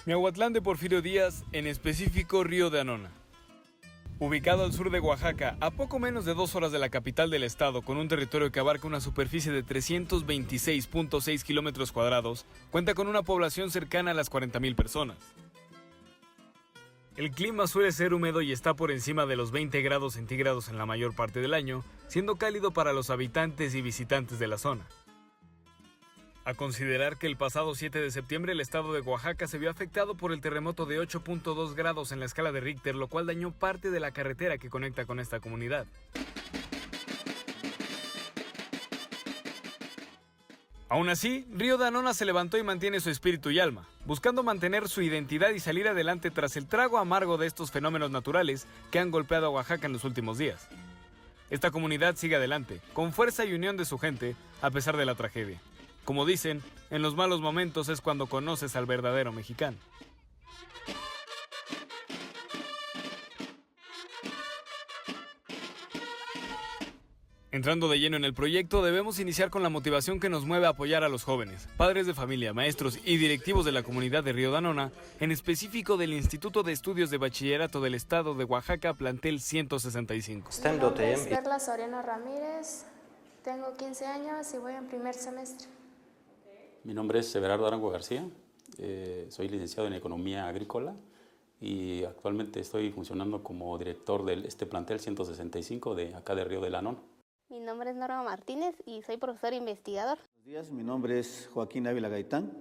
Miahuatlán de Porfirio Díaz, en específico Río de Anona. Ubicado al sur de Oaxaca, a poco menos de 2 horas de la capital del estado, con un territorio que abarca una superficie de 326.6 kilómetros cuadrados, cuenta con una población cercana a las 40,000 personas. El clima suele ser húmedo y está por encima de los 20 grados centígrados en la mayor parte del año, siendo cálido para los habitantes y visitantes de la zona. A considerar que el pasado 7 de septiembre el estado de Oaxaca se vio afectado por el terremoto de 8.2 grados en la escala de Richter, lo cual dañó parte de la carretera que conecta con esta comunidad. Aún así, Río de Anona se levantó y mantiene su espíritu y alma, buscando mantener su identidad y salir adelante tras el trago amargo de estos fenómenos naturales que han golpeado a Oaxaca en los últimos días. Esta comunidad sigue adelante, con fuerza y unión de su gente, a pesar de la tragedia. Como dicen, en los malos momentos es cuando conoces al verdadero mexicano. Entrando de lleno en el proyecto, debemos iniciar con la motivación que nos mueve a apoyar a los jóvenes, padres de familia, maestros y directivos de la comunidad de Río de Anona, en específico del Instituto de Estudios de Bachillerato del Estado de Oaxaca, plantel 165. Mi nombre es Carla Soriano Ramírez, tengo 15 años y voy en primer semestre. Mi nombre es Everardo Arango García, soy licenciado en Economía Agrícola y actualmente estoy funcionando como director de este plantel 165 de acá de Río de Anona. Mi nombre es Norma Martínez y soy profesor investigador. Buenos días, mi nombre es Joaquín Ávila Gaitán,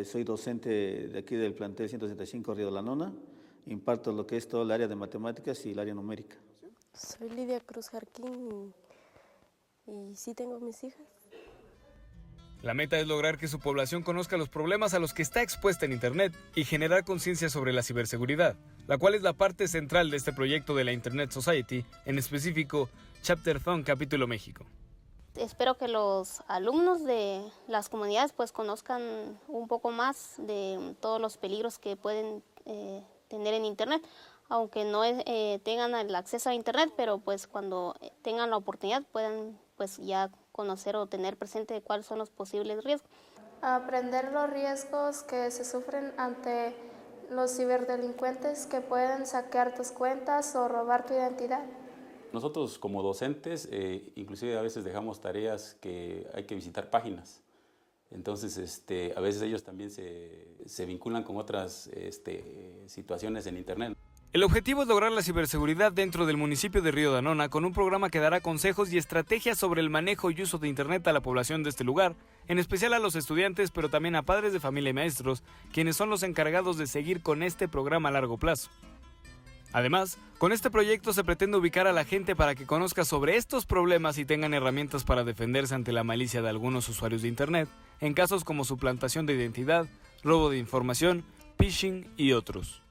soy docente de aquí del plantel 165 Río de Anona, imparto lo que es todo el área de matemáticas y el área numérica. Soy Lidia Cruz Jarquín y sí tengo mis hijas. La meta es lograr que su población conozca los problemas a los que está expuesta en Internet y generar conciencia sobre la ciberseguridad, la cual es la parte central de este proyecto de la Internet Society, en específico Chapterthon Capítulo México. Espero que los alumnos de las comunidades pues conozcan un poco más de todos los peligros que pueden tener en Internet, aunque no tengan el acceso a Internet, pero pues cuando tengan la oportunidad puedan pues ya conocer o tener presente cuáles son los posibles riesgos. Aprender los riesgos que se sufren ante los ciberdelincuentes que pueden saquear tus cuentas o robar tu identidad. Nosotros como docentes, inclusive a veces dejamos tareas que hay que visitar páginas. Entonces, a veces ellos también se vinculan con otras situaciones en Internet. El objetivo es lograr la ciberseguridad dentro del municipio de Río de Anona con un programa que dará consejos y estrategias sobre el manejo y uso de Internet a la población de este lugar, en especial a los estudiantes, pero también a padres de familia y maestros, quienes son los encargados de seguir con este programa a largo plazo. Además, con este proyecto se pretende ubicar a la gente para que conozca sobre estos problemas y tengan herramientas para defenderse ante la malicia de algunos usuarios de Internet, en casos como suplantación de identidad, robo de información, phishing y otros.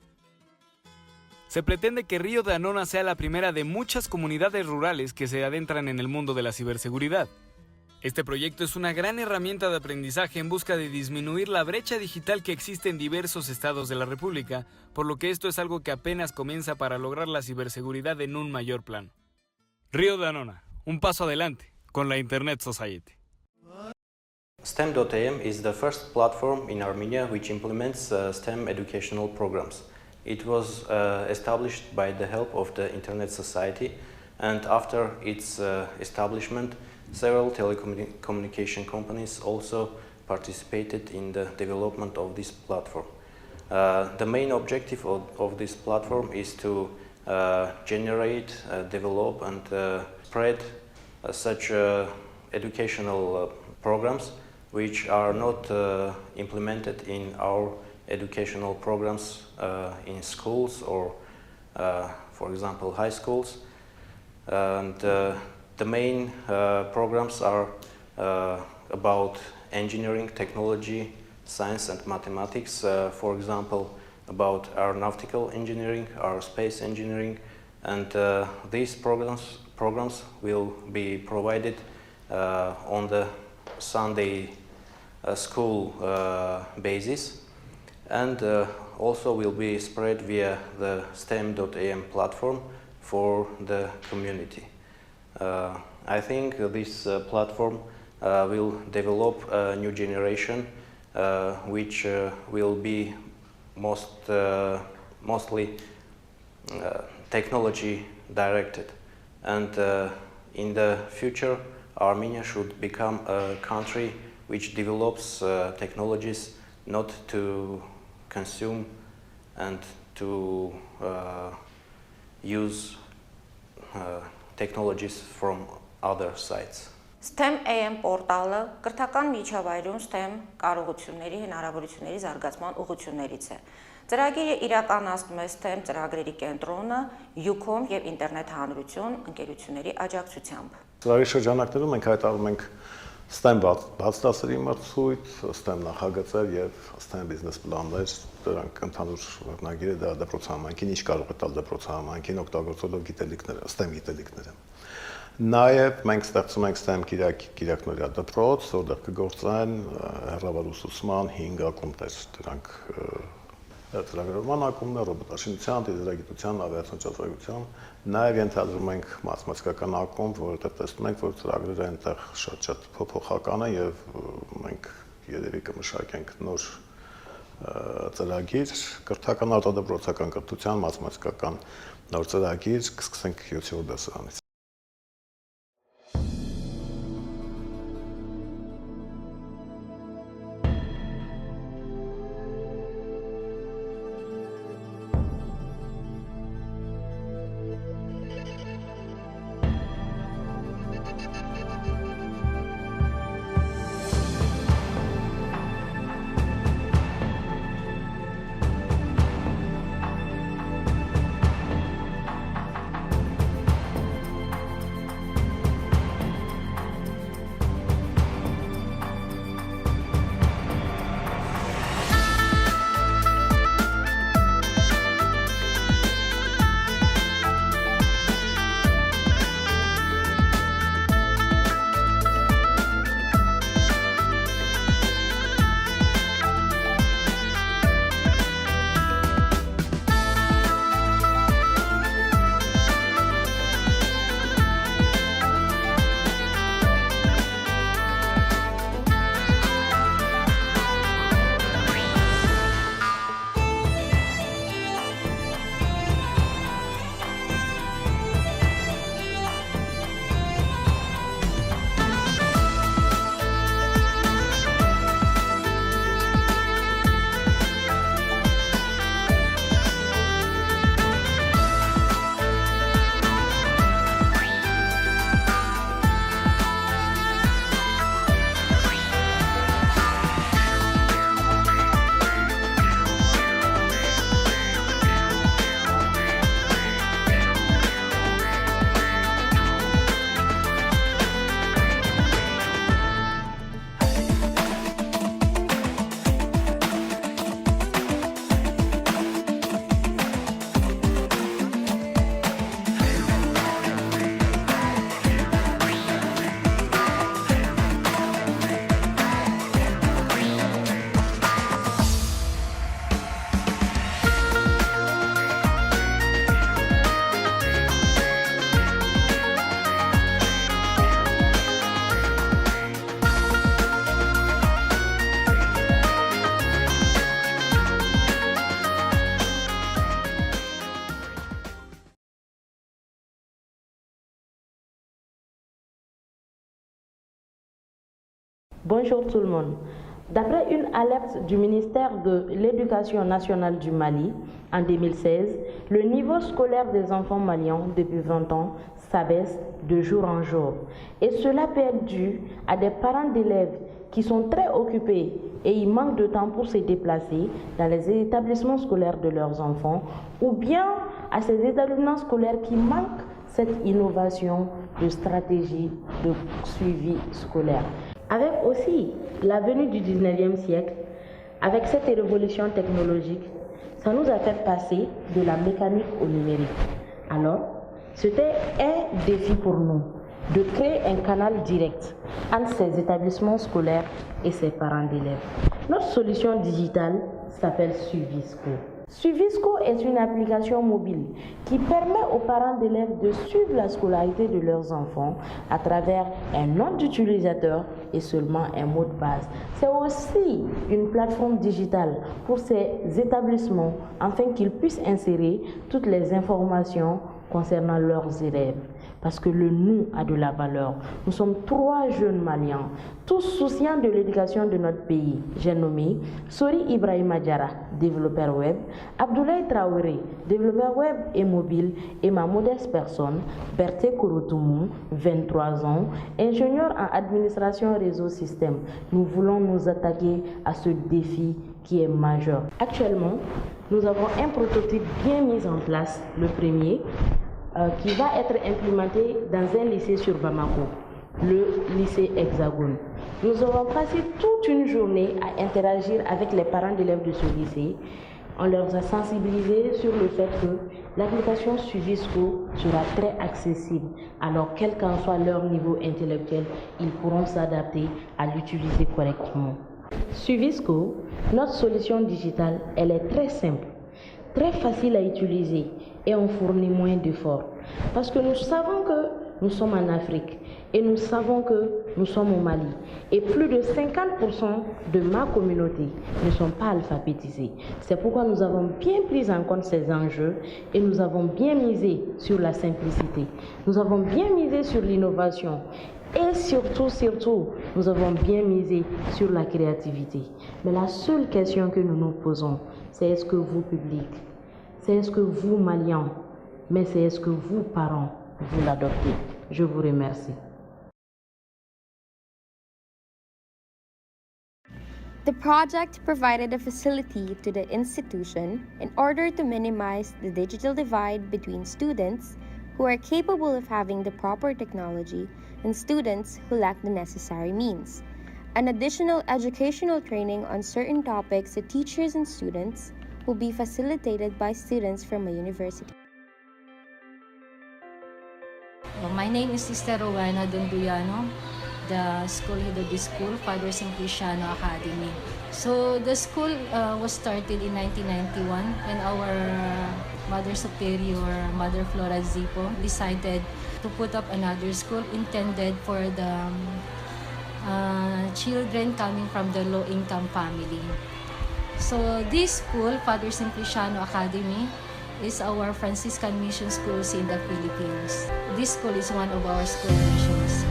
Se pretende que Río de Anona sea la primera de muchas comunidades rurales que se adentran en el mundo de la ciberseguridad. Este proyecto es una gran herramienta de aprendizaje en busca de disminuir la brecha digital que existe en diversos estados de la República, por lo que esto es algo que apenas comienza para lograr la ciberseguridad en un mayor plano. Río de Anona, un paso adelante con la Internet Society. STEM.am is the first platform in Armenia which implements STEM educational programs. It was established by the help of the Internet Society, and after its establishment, several telecommunication companies also participated in the development of this platform. The main objective of this platform is to generate, develop and spread such educational programs which are not implemented in our educational programs in schools or, for example, high schools. And the main programs are about engineering, technology, science and mathematics, for example, about aeronautical engineering, aerospace engineering, and these programs will be provided on the Sunday school basis, and also will be spread via the STEM.am platform for the community. I think this platform will develop a new generation which will be mostly technology directed, and in the future Armenia should become a country which develops technologies not to consume and to use technologies from other sites. STEM AM պորտալը կրթական միջավայրում STEM կարողությունների, հնարավորությունների զարգացման ուղղություններից է։ Ծրագիրը իրականացնում է STEM ծրագրերի կենտրոնը, յուքոմ եւ ինտերնետ հանրություն ընկերությունների աջակցությամբ։ Ծրագրի շրջանակներում մենք հայտարարում ենք STEM բաց դասերի մրցույթ, STEM նախագծեր եւ STEM բիզնես պլաններ, դրանք ընդհանուր վերնագիր է դպրոցահամայնքին ինչ կարող է տալ դպրոցահամայնքին օգտագործելով գիտելիքները, STEM գիտելիքները։ Նաև մենք ստեղծում ենք STEM կիրակնորյա դպրոց, որտեղ կգործեն հեռավար ուսուցման 5 ակումբներ, դրանք ծրագրավորման ակումբներ, ռոբոտաշինության, տիեզերագիտության, ավիացիոն ճարտարագիտության, նաև ենթադրում ենք մաթեմատիկական ակումբ, որովհետև տեսնում ենք, որ ծրագրերը այնտեղ շատ փոփոխական են եւ մենք երևի կմշակենք նոր ծրագիր, կրթական արտադրոցական կրթության, մաթեմատիկական նոր ծրագիր, կսկսենք 7-րդ դասարանից։ Bonjour tout le monde. D'après une alerte du ministère de l'Éducation nationale du Mali en 2016, le niveau scolaire des enfants maliens depuis 20 ans s'abaisse de jour en jour. Et cela peut être dû à des parents d'élèves qui sont très occupés et ils manquent de temps pour se déplacer dans les établissements scolaires de leurs enfants, ou bien à ces établissements scolaires qui manquent cette innovation de stratégie de suivi scolaire. Avec aussi la venue du 19e siècle, avec cette révolution technologique, ça nous a fait passer de la mécanique au numérique. Alors, c'était un défi pour nous de créer un canal direct entre ces établissements scolaires et ces parents d'élèves. Notre solution digitale s'appelle Suivisco. Suivisco est une application mobile qui permet aux parents d'élèves de suivre la scolarité de leurs enfants à travers un nom d'utilisateur est seulement un mot de passe. C'est aussi une plateforme digitale pour ces établissements afin qu'ils puissent insérer toutes les informations concernant leurs élèves. Parce que le nous a de la valeur. Nous sommes 3 jeunes Maliens, tous souciants de l'éducation de notre pays. J'ai nommé Sori Ibrahima Diarra, développeur web, Abdoulaye Traoré, développeur web et mobile, et ma modeste personne, Berthe Kouroutoumou, 23 ans, ingénieur en administration réseau système. Nous voulons nous attaquer à ce défi qui est majeur. Actuellement, nous avons un prototype bien mis en place, le premier, qui va être implémenté dans un lycée sur Bamako, le lycée Hexagone. Nous aurons passé toute une journée à interagir avec les parents d'élèves de ce lycée. On leur a sensibilisé sur le fait que l'application Suvisco sera très accessible. Alors, quel qu'en soit leur niveau intellectuel, ils pourront s'adapter à l'utiliser correctement. Suvisco, notre solution digitale, elle est très simple, très facile à utiliser et on fournit moins d'efforts. Parce que nous savons que nous sommes en Afrique et nous savons que nous sommes au Mali. Et plus de 50% de ma communauté ne sont pas alphabétisés. C'est pourquoi nous avons bien pris en compte ces enjeux et nous avons bien misé sur la simplicité. Nous avons bien misé sur l'innovation. Et surtout, nous avons bien misé sur la créativité. Mais la seule question que nous nous posons, c'est est-ce que vous, public, c'est est-ce que vous, Maliens, mais c'est est-ce que vous, parents, vous l'adoptez? Je vous remercie. The project provided a facility to the institution in order to minimize the digital divide between students who are capable of having the proper technology and students who lack the necessary means. An additional educational training on certain topics to teachers and students will be facilitated by students from a university. My name is Sister Rowena Donduyano, the school head of the school, Father Simpliciano Academy. So the school was started in 1991 when our Mother Superior, Mother Flora Zipo, decided to put up another school intended for the children coming from the low-income family. So this school, Father Simpliciano Academy, is our Franciscan mission schools in the Philippines. This school is one of our school missions.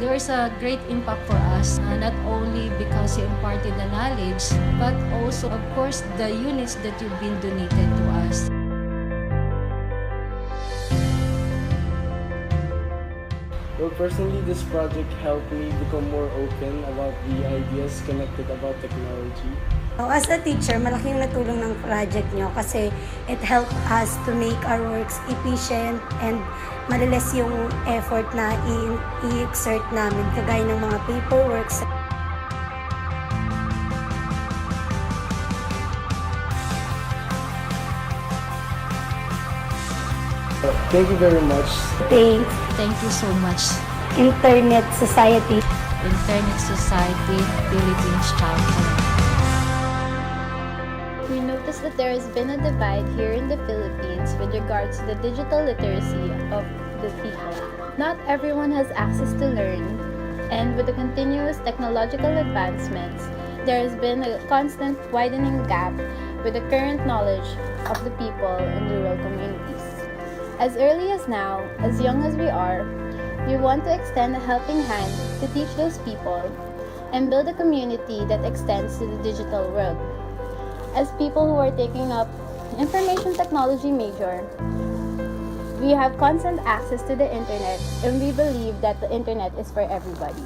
There is a great impact for us, not only because you imparted the knowledge, but also, of course, the units that you've been donated to us. Well, personally, this project helped me become more open about the ideas connected about technology. As a teacher, malaking natulong ng project nyo kasi it helped us to make our works efficient and maliles yung effort na i-exert namin kagaya ng mga paperworks. Thank you very much. Thanks. Thank you so much. Internet Society. Internet Society Philippines Chapter. We noticed that there has been a divide here in the Philippines with regards to the digital literacy of the people. Not everyone has access to learn, and with the continuous technological advancements, there has been a constant widening gap with the current knowledge of the people in rural communities. As early as now, as young as we are, we want to extend a helping hand to teach those people and build a community that extends to the digital world. As people who are taking up information technology major, we have constant access to the internet, and we believe that the internet is for everybody.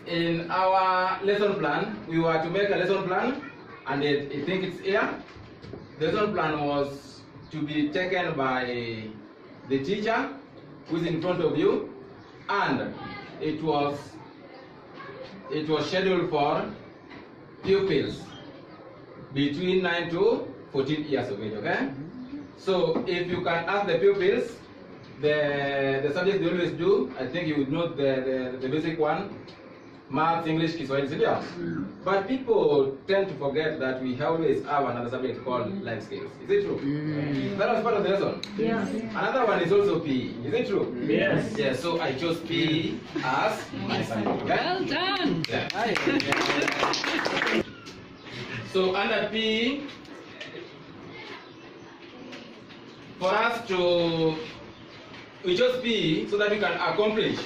in our lesson plan, we were to make a lesson plan, and I think it's here. The lesson plan was to be taken by the teacher who's in front of you, and it was scheduled for pupils between 9 to 14 years of age, okay? So if you can ask the pupils, the subjects they always do, I think you would know the basic one, Math, English, Kiswahili, India. But people tend to forget that we always have another subject called life skills. Is it true? That was part of the lesson? Yes. Another one is also PE. Is it true? Yes. Yes, so I chose PE as my subject. Okay? Well done! Yeah. So under PE, for us we chose PE so that we can accomplish,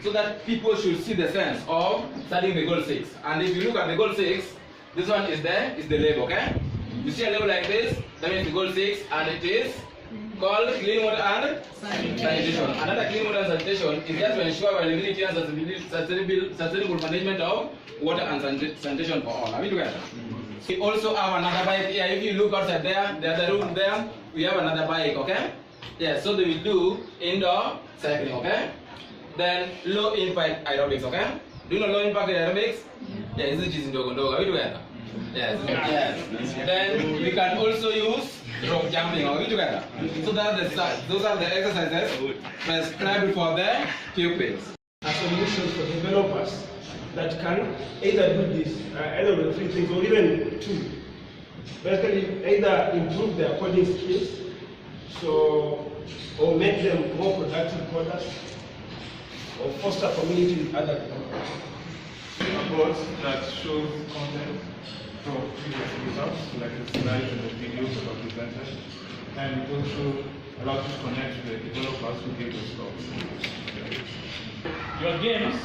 so that people should see the sense of studying the goal 6. And if you look at the goal 6, this one is there, is the label, okay? You see a label like this, that means the goal 6, and it is called clean water and sanitation. Another clean water and sanitation is just to ensure availability and sustainable management of water and sanitation for all. Are we together? We also have another bike here. If you look outside there, the other room there, we have another bike, okay? Yeah, so they will do indoor cycling, okay? Then low impact aerobics, okay? Do you know low impact aerobics? Yeah, this is in Dogondogo. Are we together? Yes. Then we can also use rope jumping. Are we together? So those are the exercises prescribed for the pupils. A solution for developers that can either do this, either of the 3 things, or even 2. Basically, either improve their coding skills, or make them more productive coders, or foster community with other developers. A board that shows content from previous results, like the slides and the videos that are presented, and it also allows you to connect to the developers who give the stocks. Your games,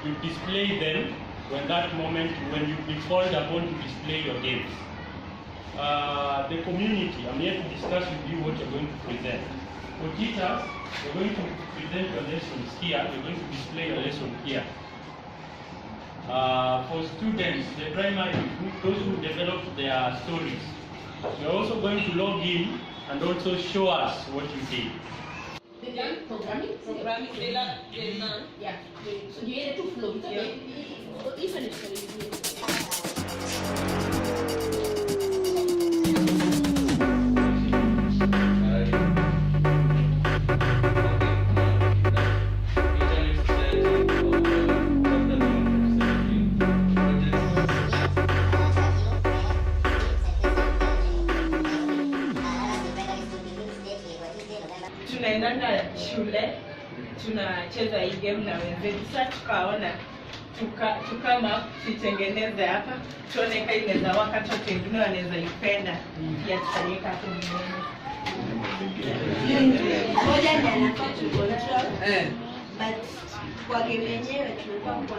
you display them when you be called upon to display your games. The community, I'm here to discuss with you what you're going to present. For teachers, you're going to present your lessons here, you're going to display your lesson here. For students, the primary, those who develop their stories, you're also going to log in and also show us what you did. Programming, they learn, yeah. So you need to flow. Tunaendanga shule, tunacheza hii game na wenzetu. Sasa tukaona tukama tutengeneze hapa, tuone kama inaweza waka, watu wengine wanaweza ipenda, pia tutaweka hapo mbele. Moja ndio anafaa tu control. But kwa game yenyewe tulikuwa kwa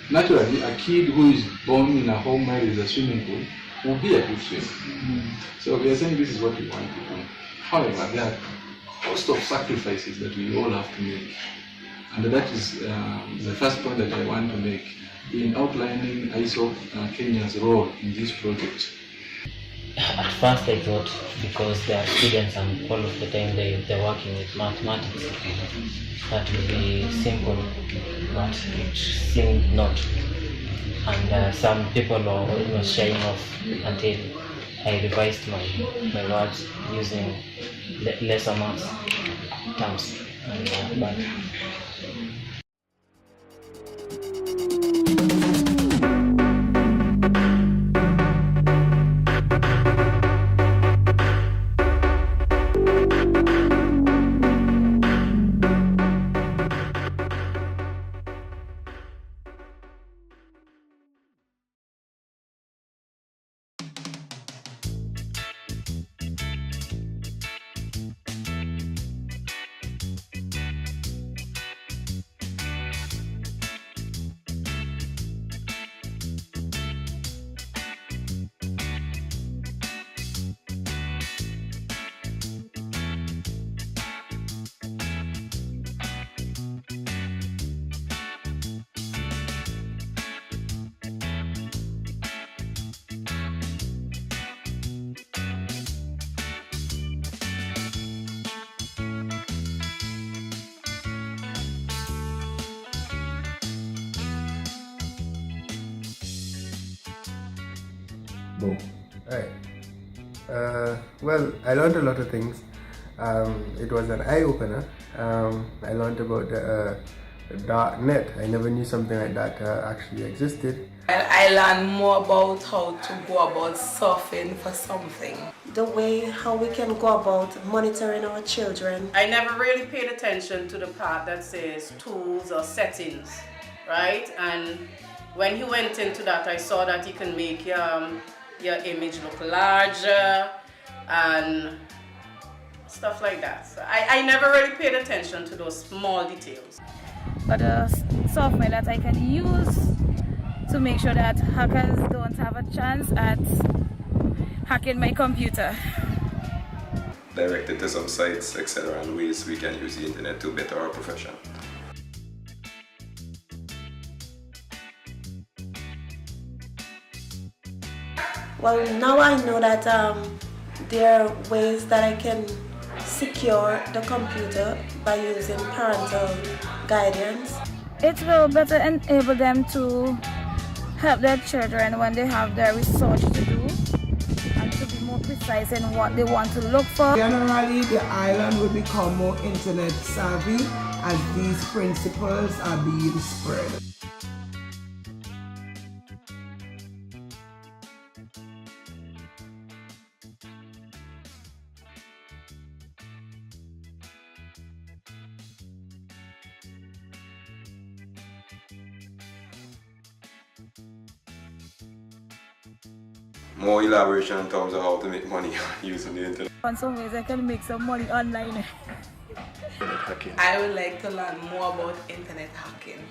naturally, a kid who is born in a home where there is a swimming pool will be a good swimmer. So we are saying this is what we want to do. However, there are a host of sacrifices that we all have to make. And that is the first point that I want to make in outlining ISOC Kenya's role in this project. At first I thought, because they are students and all of the time they're working with mathematics, that would be simple, but it seemed not. And some people were almost shying off until I revised my words using lesser maths terms. But Boom. Alright. Well, I learned a lot of things. It was an eye-opener. I learned about the dark net. I never knew something like that actually existed. And I learned more about how to go about surfing for something. The way how we can go about monitoring our children. I never really paid attention to the part that says tools or settings, right? And when he went into that, I saw that you can make your image look larger and stuff like that. So I never really paid attention to those small details. But software that I can use to make sure that hackers don't have a chance at hacking my computer. Directed to some sites, etc., and ways we can use the internet to better our profession. Well, now I know that there are ways that I can secure the computer by using parental guidance. It will better enable them to help their children when they have their research to do and to be more precise in what they want to look for. Generally, the island will become more internet savvy as these principles are being spread. More elaboration in terms of how to make money using the internet. On some ways I can make some money online. Internet hacking. I would like to learn more about internet hacking.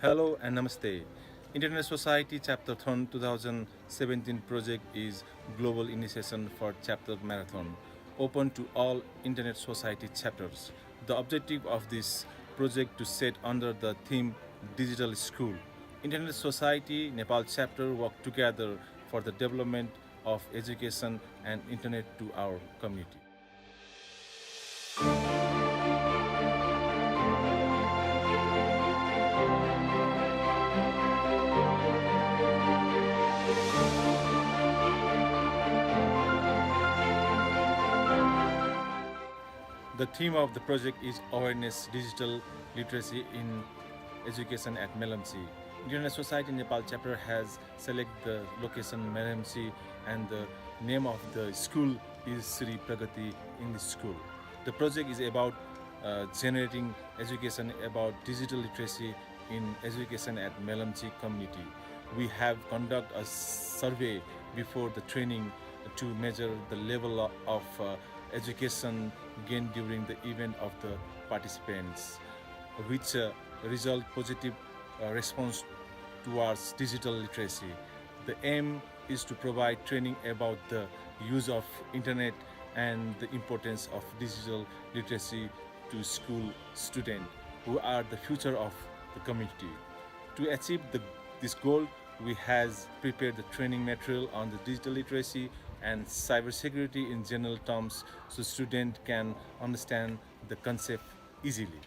Hello and Namaste. Internet Society Chapterthon 2017 project is global initiation for chapter marathon, open to all Internet Society chapters. The objective of this project to set under the theme Digital School. Internet Society Nepal chapter work together for the development of education and internet to our community. The theme of the project is Awareness Digital Literacy in Education at Melamsi. Internet Society Nepal chapter has selected the location Melamsi and the name of the school is Sri Pragati English School. The project is about generating education about digital literacy in education at Melamsi community. We have conducted a survey before the training to measure the level of education gained during the event of the participants, which result positive response towards digital literacy. The aim is to provide training about the use of internet and the importance of digital literacy to school students who are the future of the community. To achieve this goal, we has prepared the training material on the digital literacy and cybersecurity in general terms so students can understand the concept easily.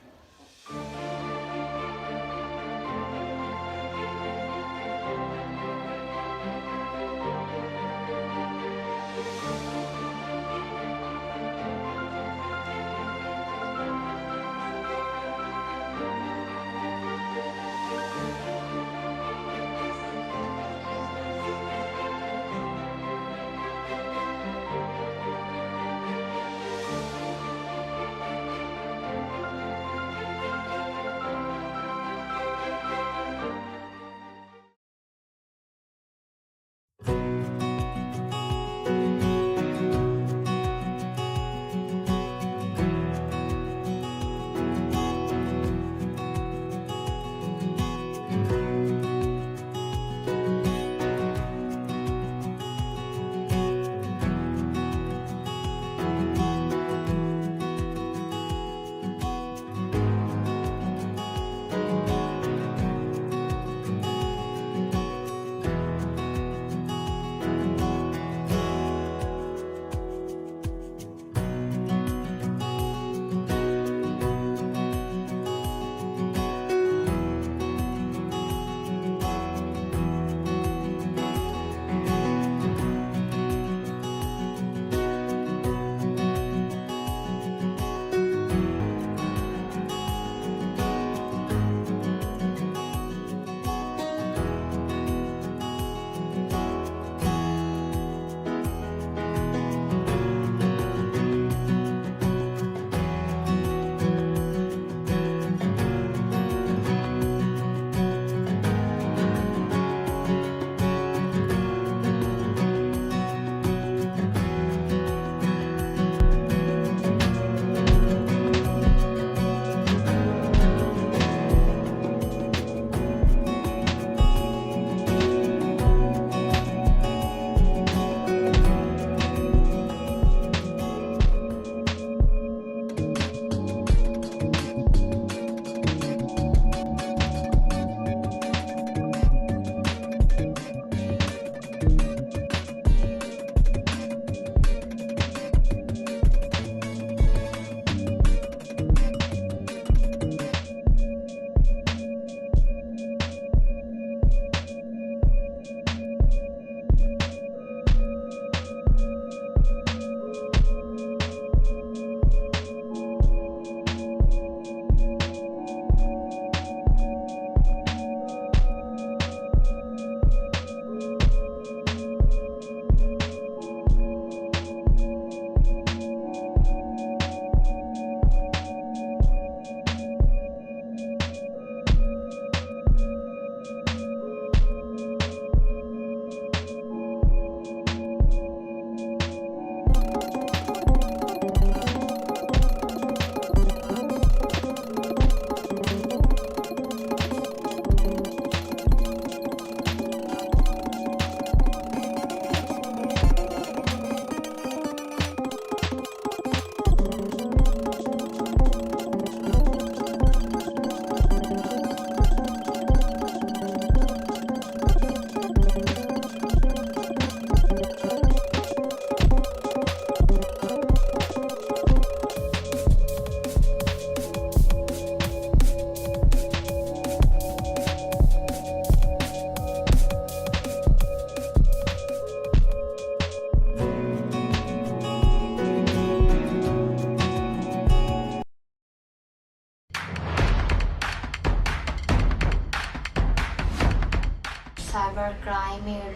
Cyber ক্রাইমের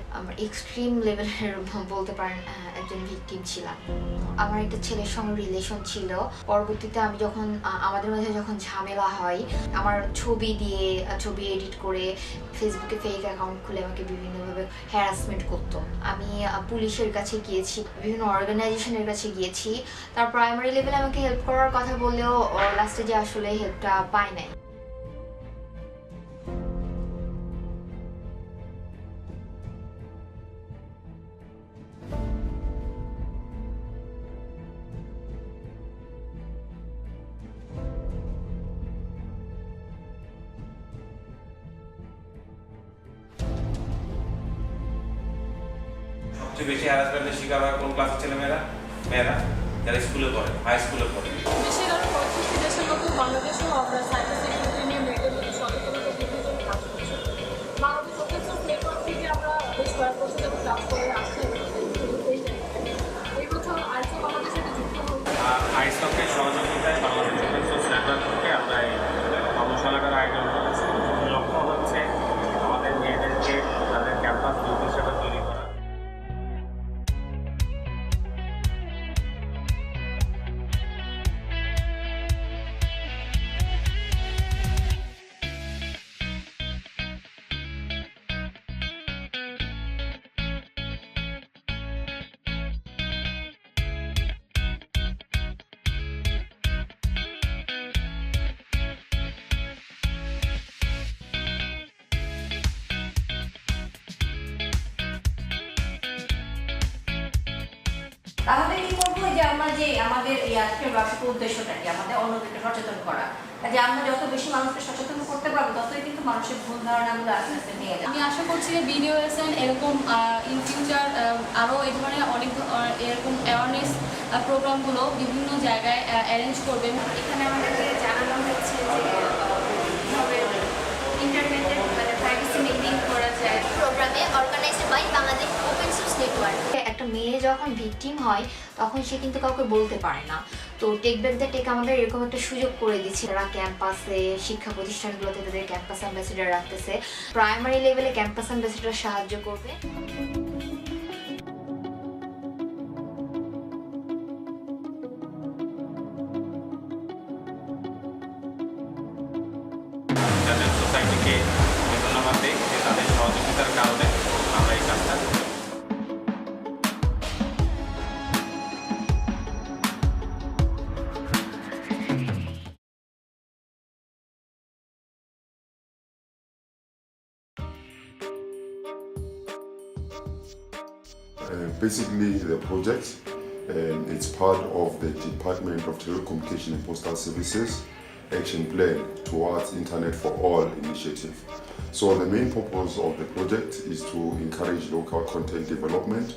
extreme লেভেলের বলতে পারেন একজন victim ছিলাম। আমার একটা ছেলের সঙ্গে রিলেশন ছিল। পরবর্তীতে আমি যখন আমাদের মাঝে যখন ঝামেলা হয়, আমার ছবি এডিট করে ফেসবুকে ফেক অ্যাকাউন্ট খুলে আমাকে বিভিন্নভাবে হ্যারাসমেন্ট করতো। আমি পুলিশের কাছে গিয়েছি, বিভিন্ন অর্গানাইজেশনের কাছে গিয়েছি। তার প্রাইমারি লেভেলে আমাকে হেল্প করার কথা বললেও লাস্টে যে আসলে হেল্পটা পাই নাই। সবচেয়ে বেশি হ্যারাসমেন্টের শিকার হয় কোন ক্লাসের ছেলেমেয়েরা? মেয়েরা যারা স্কুলে পড়ে, হাই স্কুলে পড়ে। দেশের আরও 35টি দেশের মতো বাংলাদেশেও আমরা সাইবার সিকিউরিটি নিয়ে মেয়েদের মধ্যে সচেতনতা বৃদ্ধির জন্য কাজ করছি। বাংলাদেশ ওপেন সোর্স নেটওয়ার্ক থেকে আমরা বেশ কয়েক বছর ধরে কাজ করে আসছি এই বছর আইসক আমাদের সাথে যুক্ত হয়েছে। আইসকের সহযোগিতায় বাংলাদেশ ওপেন সোর্স নেটওয়ার্ক থেকে আমরা এই কর্মশালাটার আয়োজন করেছি। লক্ষ্য হচ্ছে আমাদের মেয়েদেরকে তাদের ক্যাম্পাস গ্রুপ হিসেবে তৈরি করা। তাহলে কি করবো যে আমরা যে আমাদের এই আজকের বার্ষিক উদ্দেশ্যটা কি আমাদের অন্যদেরকে সচেতন করা, যে আমরা যত বেশি মানুষকে সচেতন করতে পারবো ততই কিন্তু মানুষের ভুল ধারণাগুলো আস্তে আস্তে ভেঙে যাবে। আমি আশা করছি যে BDOSN এরকম ইন ফিউচার আরও এই ধরনের অনেক এরকম অ্যাওয়ারনেস প্রোগ্রামগুলো বিভিন্ন জায়গায় অ্যারেঞ্জ করবেন। এখানে আমাদেরকে জানানো হচ্ছে যে কীভাবে ইন্টারনেটের প্রাইভেসি মেইনটেইন করা যায়। প্রোগ্রামে organised by Bangladesh open source network. একটা মেয়ে যখন ভিকটিম হয় তখন সে কিন্তু কাউকে বলতে পারে না। তো টেক ব্যাক দ্য টেক আমাদের এরকম একটা সুযোগ করে দিচ্ছে। তারা ক্যাম্পাসে শিক্ষা প্রতিষ্ঠানগুলোতে তাদের ক্যাম্পাস অ্যাম্বাসেডার রাখতেছে। প্রাইমারি লেভেলে ক্যাম্পাস অ্যাম্বাসেডার সাহায্য করবে। ইন্টারনেট সোসাইটিকে ধন্যবাদ দিই যে তাদের সহযোগিতার কারণে আমরা এই কাজটা করতে পারি। Basically, the project, it's part of the Department of Telecommunication and Postal Services action plan towards Internet for All initiative. So the main purpose of the project is to encourage local content development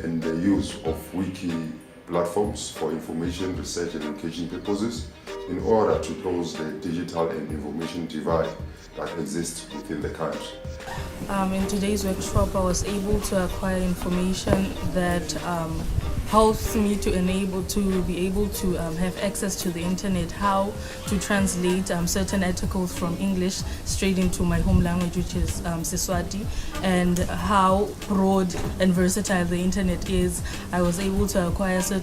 and the use of wiki platforms for information, research and education purposes in order to close the digital and information divide that exists within the country. In today's workshop, I was able to acquire information that helps me to be able to have access to the internet, how to translate certain articles from English straight into my home language, which is Siswati, and how broad and versatile the internet is. I was able to acquire certain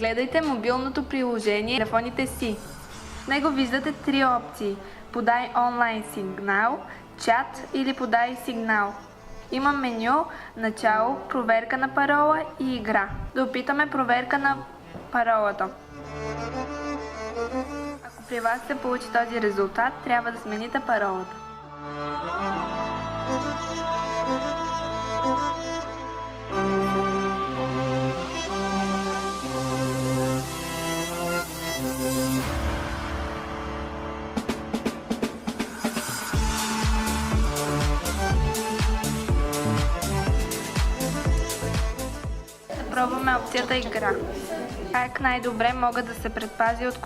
Гледайте мобилното приложение в телефоните си. В него виждате 3 опции. Подай онлайн сигнал, чат или подай сигнал. Има меню, начало, проверка на парола и игра. Да опитаме проверка на паролата. Ако при вас се получи този резултат, трябва да смените паролата. пробваме опцията игра. Как най-добре мога да се предпазя от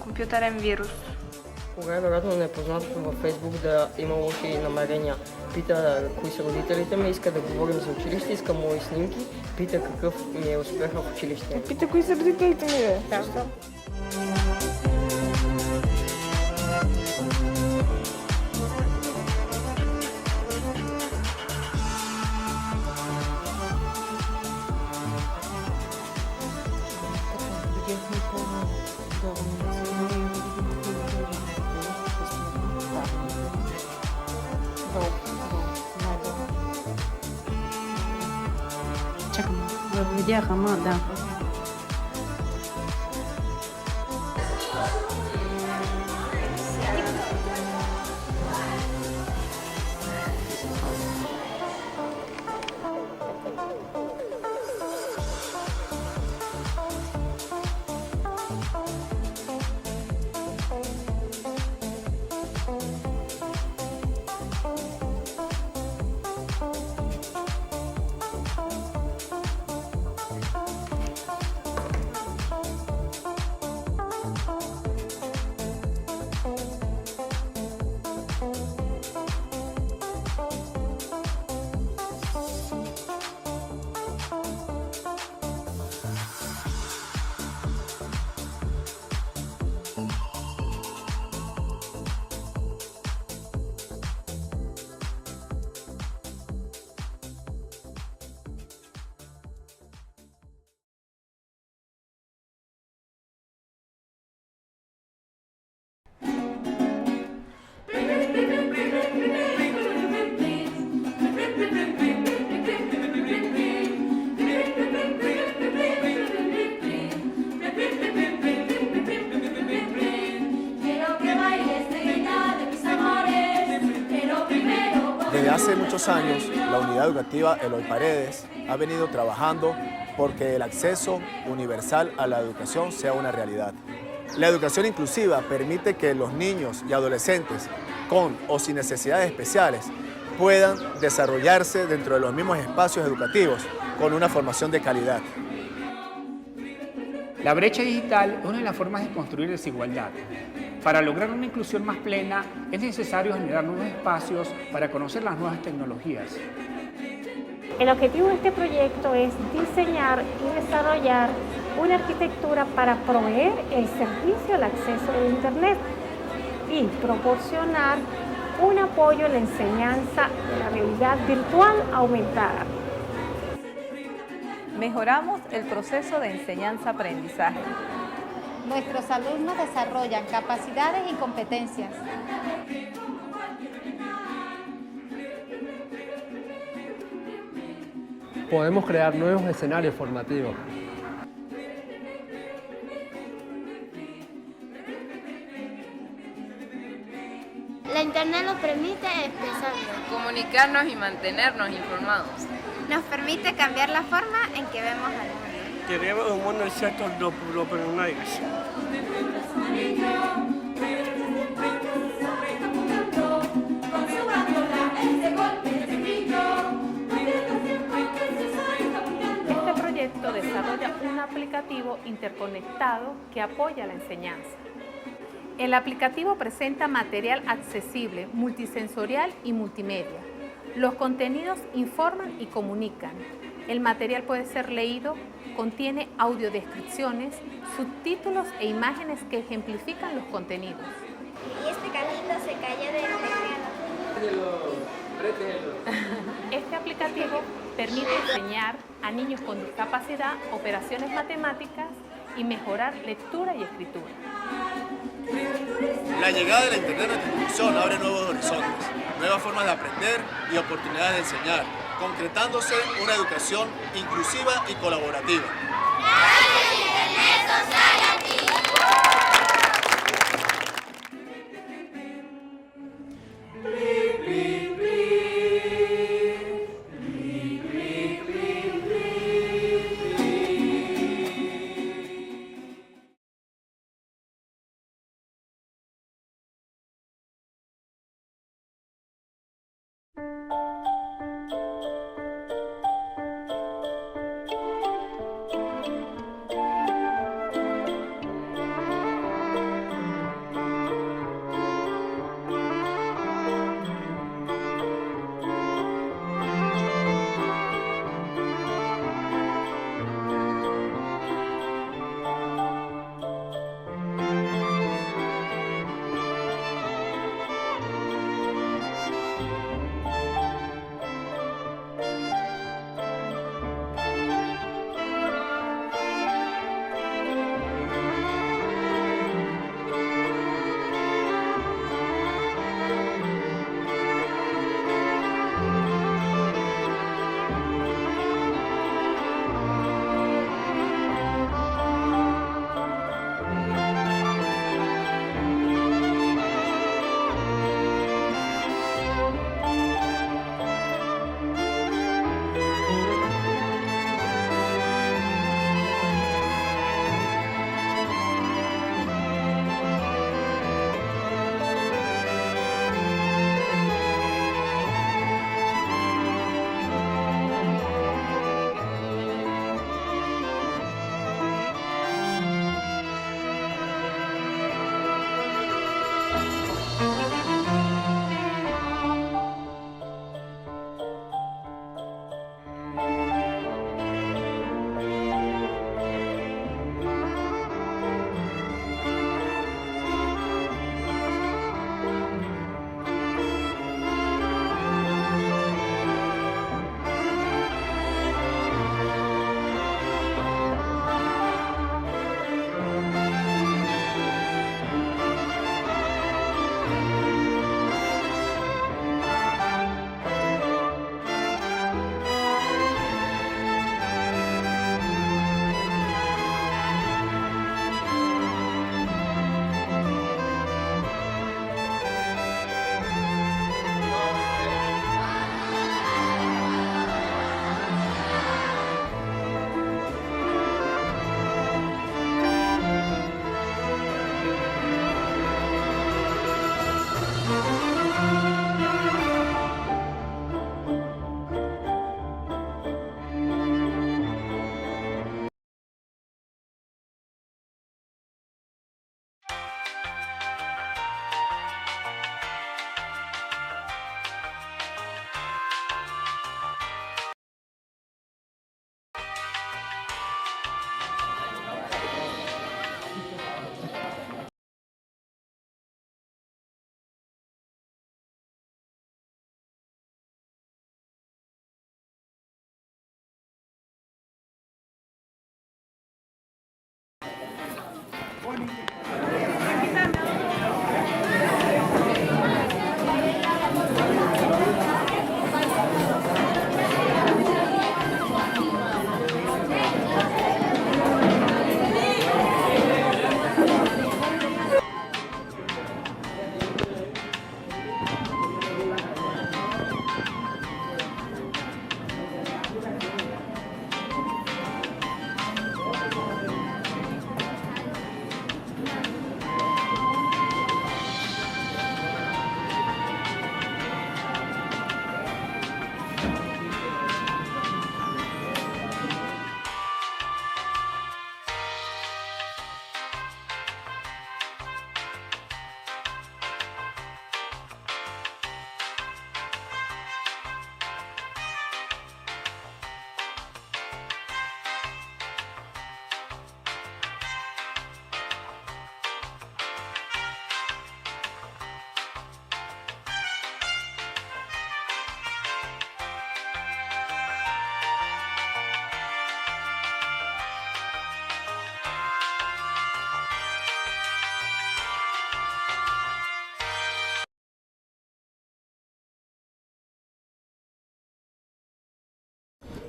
компютърен вирус? Кога е вероятно непознатото във Фейсбук да има лоши намерения? Пита кои са родителите ми, иска да говорим за училище, иска мои снимки, пита какъв ми е успеха в училище. Пита кои са родителите ми, бе. Да. Чакам, видях, ама да. Desde hace muchos años, la unidad educativa Eloy Paredes ha venido trabajando porque el acceso universal a la educación sea una realidad. La educación inclusiva permite que los niños y adolescentes con o sin necesidades especiales puedan desarrollarse dentro de los mismos espacios educativos con una formación de calidad. La brecha digital es una de las formas de construir desigualdad. Para lograr una inclusión más plena, es necesario generar nuevos espacios para conocer las nuevas tecnologías. El objetivo de este proyecto es diseñar y desarrollar una arquitectura para proveer el servicio al acceso a Internet y proporcionar un apoyo en la enseñanza de la realidad virtual aumentada. Mejoramos el proceso de enseñanza-aprendizaje. Nuestros alumnos desarrollan capacidades y competencias. Podemos crear nuevos escenarios formativos. La Internet nos permite expresarnos, Comunicarnos y mantenernos informados. nos permite cambiar la forma en que vemos al mundo. Queremos un mundo excepto de oportunidades. Este proyecto desarrolla un aplicativo interconectado que apoya la enseñanza. El aplicativo presenta material accesible, multisensorial y multimedia. Los contenidos informan y comunican. El material puede ser leído, contiene audiodescripciones, subtítulos e imágenes que ejemplifican los contenidos. Y este canito se cayó del teclado. Este aplicativo permite enseñar a niños con discapacidad operaciones matemáticas y mejorar lectura y escritura. La llegada de la Internet a nuestra institución abre nuevos horizontes, nuevas formas de aprender y oportunidades de enseñar, concretándose una educación inclusiva y colaborativa. Internet Society.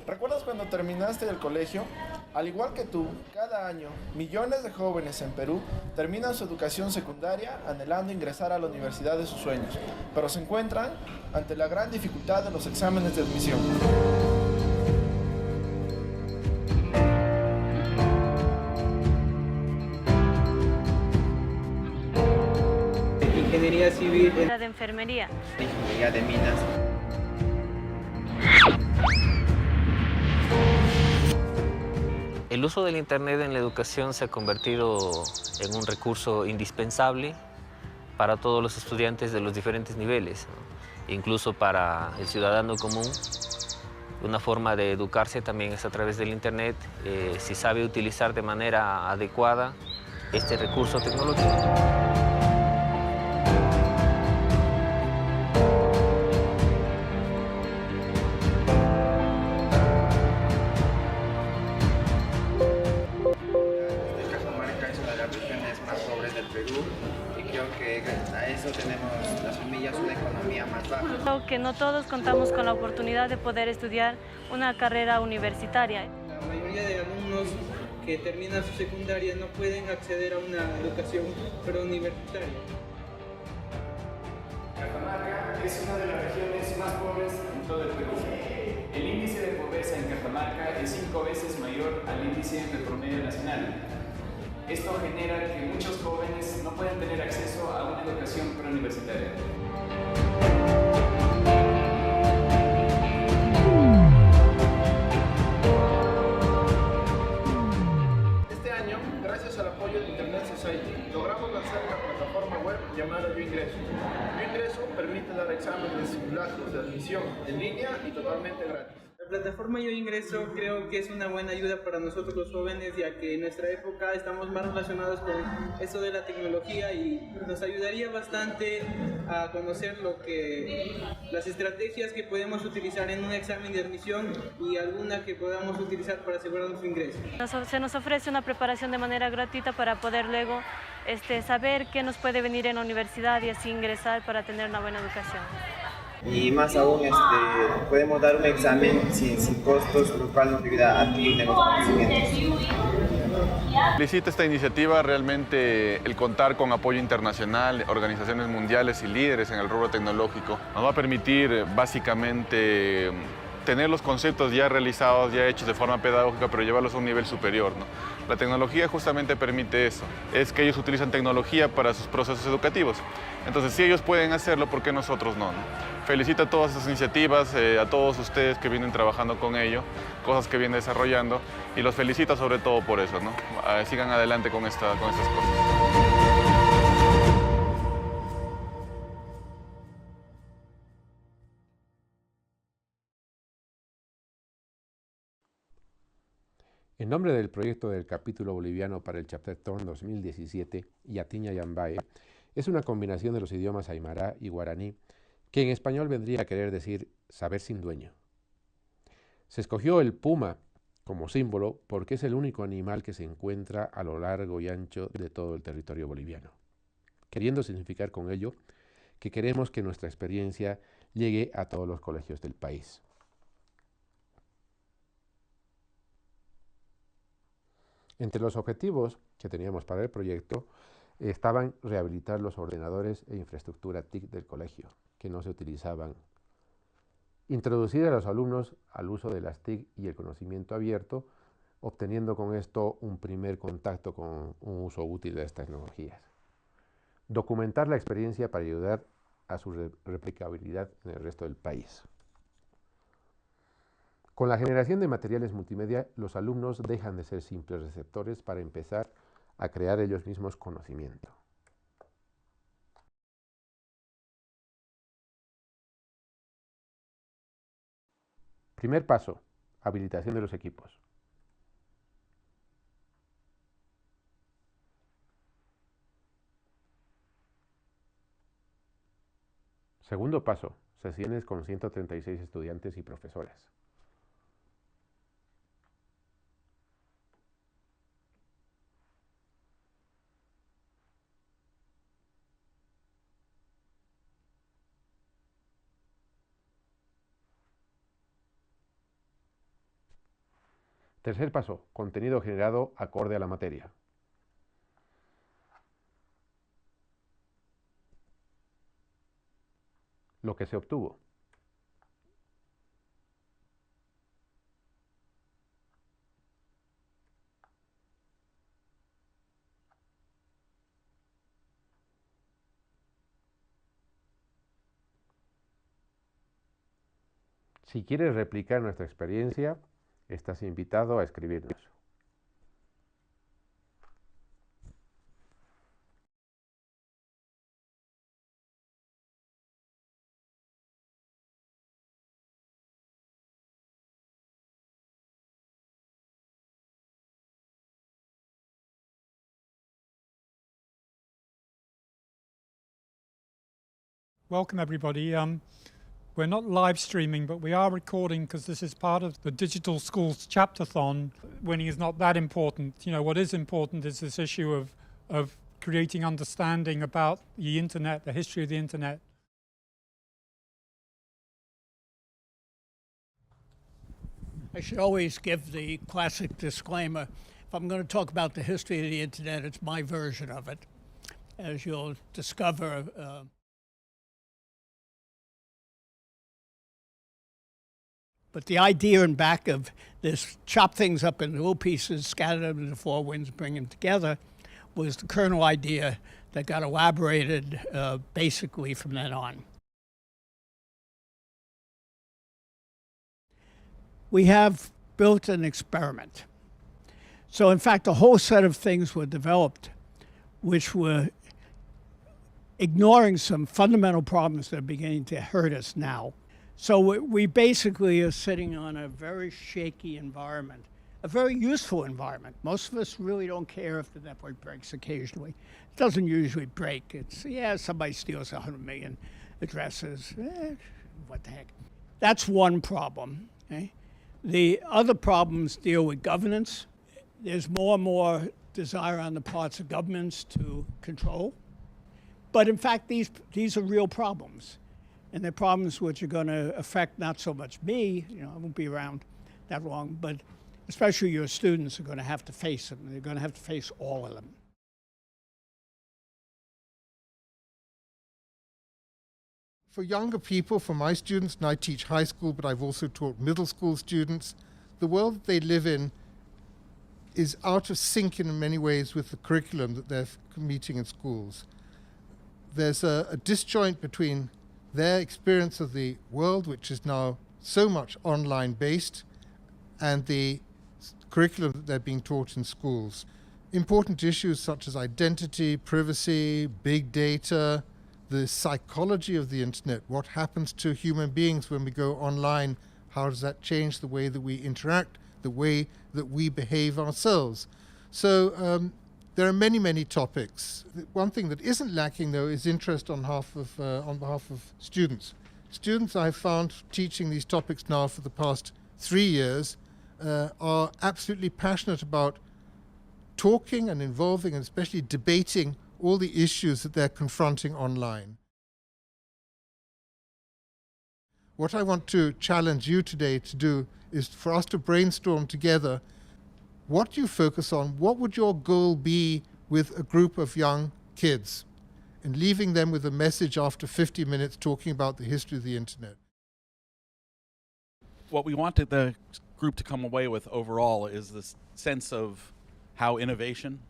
¿Recuerdas cuando terminaste el colegio? Al igual que tú, cada año, millones de jóvenes en Perú terminan su educación secundaria anhelando ingresar a la universidad de sus sueños, pero se encuentran ante la gran dificultad de los exámenes de admisión. Ingeniería civil, la de enfermería, ingeniería de minas. El uso del Internet en la educación se ha convertido en un recurso indispensable para todos los estudiantes de los diferentes niveles, ¿no? Incluso para el ciudadano común. Una forma de educarse también es a través del Internet, si sabe utilizar de manera adecuada este recurso tecnológico. Cajamarca es una de las regiones más pobres del Perú y creo que gracias a eso tenemos las familias una economía más baja. Creo que no todos contamos con la oportunidad de poder estudiar una carrera universitaria. La mayoría de alumnos que terminan su secundaria no pueden acceder a una educación preuniversitaria. Cajamarca es una de las regiones más pobres en todo el Perú. El índice de pobreza en Cajamarca es 5 veces mayor al índice del promedio nacional. Esto genera que muchos jóvenes no puedan tener acceso a una educación preuniversitaria. Este año, gracias al apoyo de Internet Society, logramos lanzar una plataforma web llamada Yo Ingreso. Yo Ingreso permite dar exámenes simulacros de admisión en línea y totalmente gratis. La plataforma Yo Ingreso creo que es una buena ayuda para nosotros los jóvenes, ya que en nuestra época estamos más relacionados con eso de la tecnología y nos ayudaría bastante a conocer las estrategias que podemos utilizar en un examen de admisión y alguna que podamos utilizar para asegurar nuestro ingreso. Se nos ofrece una preparación de manera gratuita para poder luego saber qué nos puede venir en la universidad y así ingresar para tener una buena educación. Y más aún, podemos dar un examen sin costos, lo cual nos ayuda a adquirir nuevos conocimientos. Felicito esta iniciativa, realmente el contar con apoyo internacional, organizaciones mundiales y líderes en el rubro tecnológico nos va a permitir básicamente tener los conceptos ya realizados, ya hechos de forma pedagógica, pero llevarlos a un nivel superior, ¿no? La tecnología justamente permite eso, es que ellos utilizan tecnología para sus procesos educativos. Entonces, si ellos pueden hacerlo, ¿por qué nosotros no? Felicito a todas estas iniciativas, a todos ustedes que vienen trabajando con ello, cosas que vienen desarrollando, y los felicito sobre todo por eso, ¿no? Sigan adelante con estas cosas. En nombre del proyecto del capítulo boliviano para el Chapterthon 2017, Yatiña Yambae, es una combinación de los idiomas aymara y guaraní, que en español vendría a querer decir saber sin dueño. Se escogió el puma como símbolo porque es el único animal que se encuentra a lo largo y ancho de todo el territorio boliviano, queriendo significar con ello que queremos que nuestra experiencia llegue a todos los colegios del país. Entre los objetivos que teníamos para el proyecto estaban rehabilitar los ordenadores e infraestructura TIC del colegio, que no se utilizaban, introducir a los alumnos al uso de las TIC y el conocimiento abierto, obteniendo con esto un primer contacto con un uso útil de estas tecnologías, documentar la experiencia para ayudar a su replicabilidad en el resto del país. Con la generación de materiales multimedia, los alumnos dejan de ser simples receptores para empezar a crear ellos mismos conocimiento. Primer paso, habilitación de los equipos. Segundo paso, sesiones con 136 estudiantes y profesoras. Tercer paso, contenido generado acorde a la materia. Lo que se obtuvo. Si quieres replicar nuestra experiencia, estás invitado a escribirnos. Welcome everybody. We're not live streaming, but we are recording because this is part of the Digital Schools Chapterthon. Winning is not that important. You know, what is important is this issue of creating understanding about the internet, the history of the internet. I should always give the classic disclaimer. If I'm going to talk about the history of the internet, it's my version of it. As you'll discover, but the idea in back of this, chop things up in little pieces, scatter them to the four winds, bring them together, was the kernel idea that got elaborated basically from then on. We have built an experiment. So in fact, a whole set of things were developed which were ignoring some fundamental problems that are beginning to hurt us now. So we basically are sitting on a very shaky environment, a very useful environment. Most of us really don't care if the network breaks occasionally. It doesn't usually break. It's, yeah, somebody steals 100 million addresses. What the heck? That's one problem. Okay? The other problems deal with governance. There's more and more desire on the parts of governments to control. But in fact, these are real problems. And they're problems which are going to affect not so much me, you know, I won't be around that long, but especially your students are going to have to face them. They're going to have to face all of them. For younger people, for my students, and I teach high school, but I've also taught middle school students, the world that they live in is out of sync in many ways with the curriculum that they're meeting in schools. There's a disjoint between their experience of the world, which is now so much online based, and the curriculum that they're being taught in schools. Important issues such as identity, privacy, big data, the psychology of the internet, what happens to human beings when we go online, how does that change the way that we interact, the way that we behave ourselves. So there are many, many topics. One thing that isn't lacking, though, is interest on behalf of students. Students I've found teaching these topics now for the past 3 years are absolutely passionate about talking and involving and especially debating all the issues that they're confronting online. What I want to challenge you today to do is for us to brainstorm together what do you focus on, what would your goal be with a group of young kids, and leaving them with a message after 50 minutes talking about the history of the internet. What we wanted the group to come away with overall is this sense of how innovation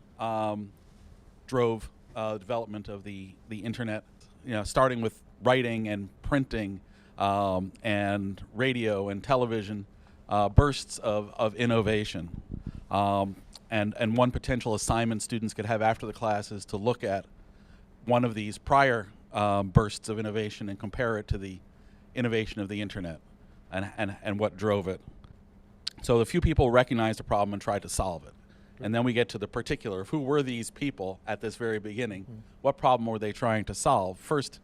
drove the development of the internet, you know, starting with writing and printing and radio and television, bursts of innovation. And one potential assignment students could have after the class is to look at one of these prior bursts of innovation and compare it to the innovation of the internet and what drove it. So a few people recognized the problem and tried to solve it. And then we get to the particular of who were these people at this very beginning. What problem were they trying to solve? First,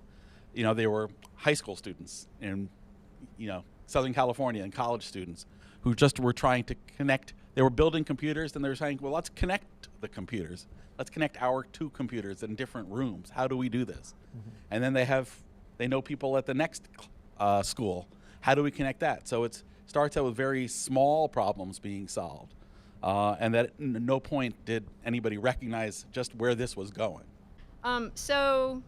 you know, they were high school students in, you know, Southern California and college students who just were trying to connect. They were building computers and they were saying, well, let's connect the computers. Let's connect our two computers in different rooms. How do we do this? And then they know people at the next school. How do we connect that? So it starts out with very small problems being solved. And that at no point did anybody recognize just where this was going. So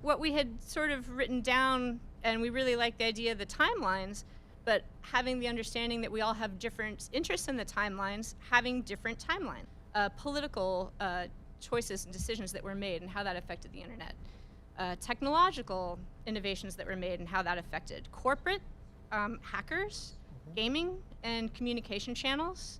what we had sort of written down, and we really liked the idea of the timelines, but having the understanding that we all have different interests in the timelines, having different timelines, political choices and decisions that were made and how that affected the internet, technological innovations that were made and how that affected corporate, hackers, gaming, and communication channels.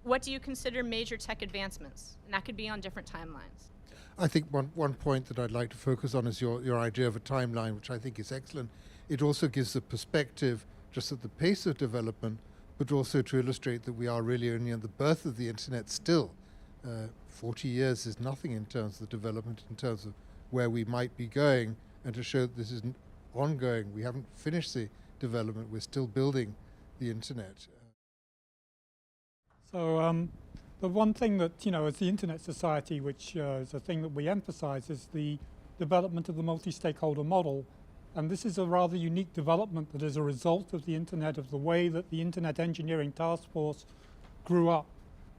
What do you consider major tech advancements? And that could be on different timelines. I think one point that I'd like to focus on is your idea of a timeline, which I think is excellent. It also gives the perspective just at the pace of development, but also to illustrate that we are really only at the birth of the internet still. 40 years is nothing in terms of the development, in terms of where we might be going, and to show that this is ongoing. We haven't finished the development. We're still building the internet. So the one thing that, as the Internet Society, which is a thing that we emphasize, is the development of the multi-stakeholder model. And this is a rather unique development that is a result of the internet, of the way that the Internet Engineering Task Force grew up.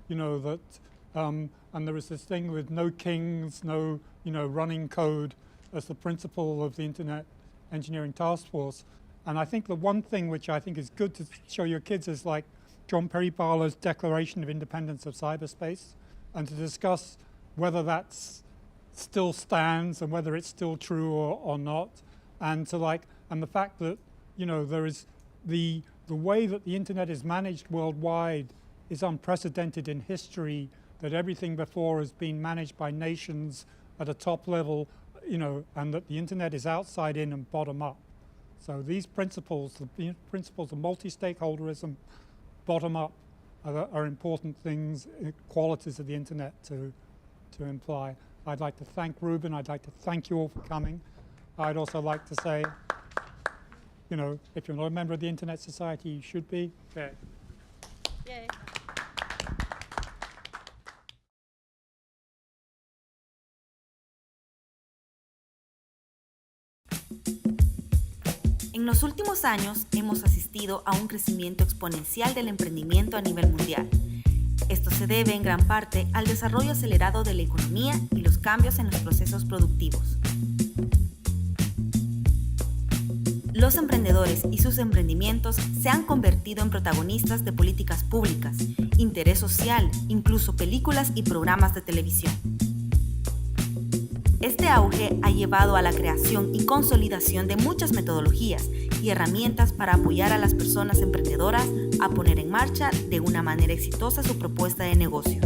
And there is this thing with no kings, no, running code as the principle of the Internet Engineering Task Force. And I think the one thing which I think is good to show your kids is like John Perry Barlow's Declaration of Independence of Cyberspace, and to discuss whether that still stands and whether it's still true or not. And the fact that, there is the way that the internet is managed worldwide is unprecedented in history, that everything before has been managed by nations at a top level, and that the internet is outside in and bottom up. So these principles, the principles of multi-stakeholderism, bottom up, are important things, qualities of the internet to imply. I'd like to thank Ruben. I'd like to thank you all for coming. I'd also like to say, if you're not a member of the Internet Society, you should be. Okay. Yay. En los últimos años hemos asistido a un crecimiento exponencial del emprendimiento a nivel mundial. Esto se debe en gran parte al desarrollo acelerado de la economía y los cambios en los procesos productivos. Los emprendedores y sus emprendimientos se han convertido en protagonistas de políticas públicas, interés social, incluso películas y programas de televisión. Este auge ha llevado a la creación y consolidación de muchas metodologías y herramientas para apoyar a las personas emprendedoras a poner en marcha de una manera exitosa su propuesta de negocio.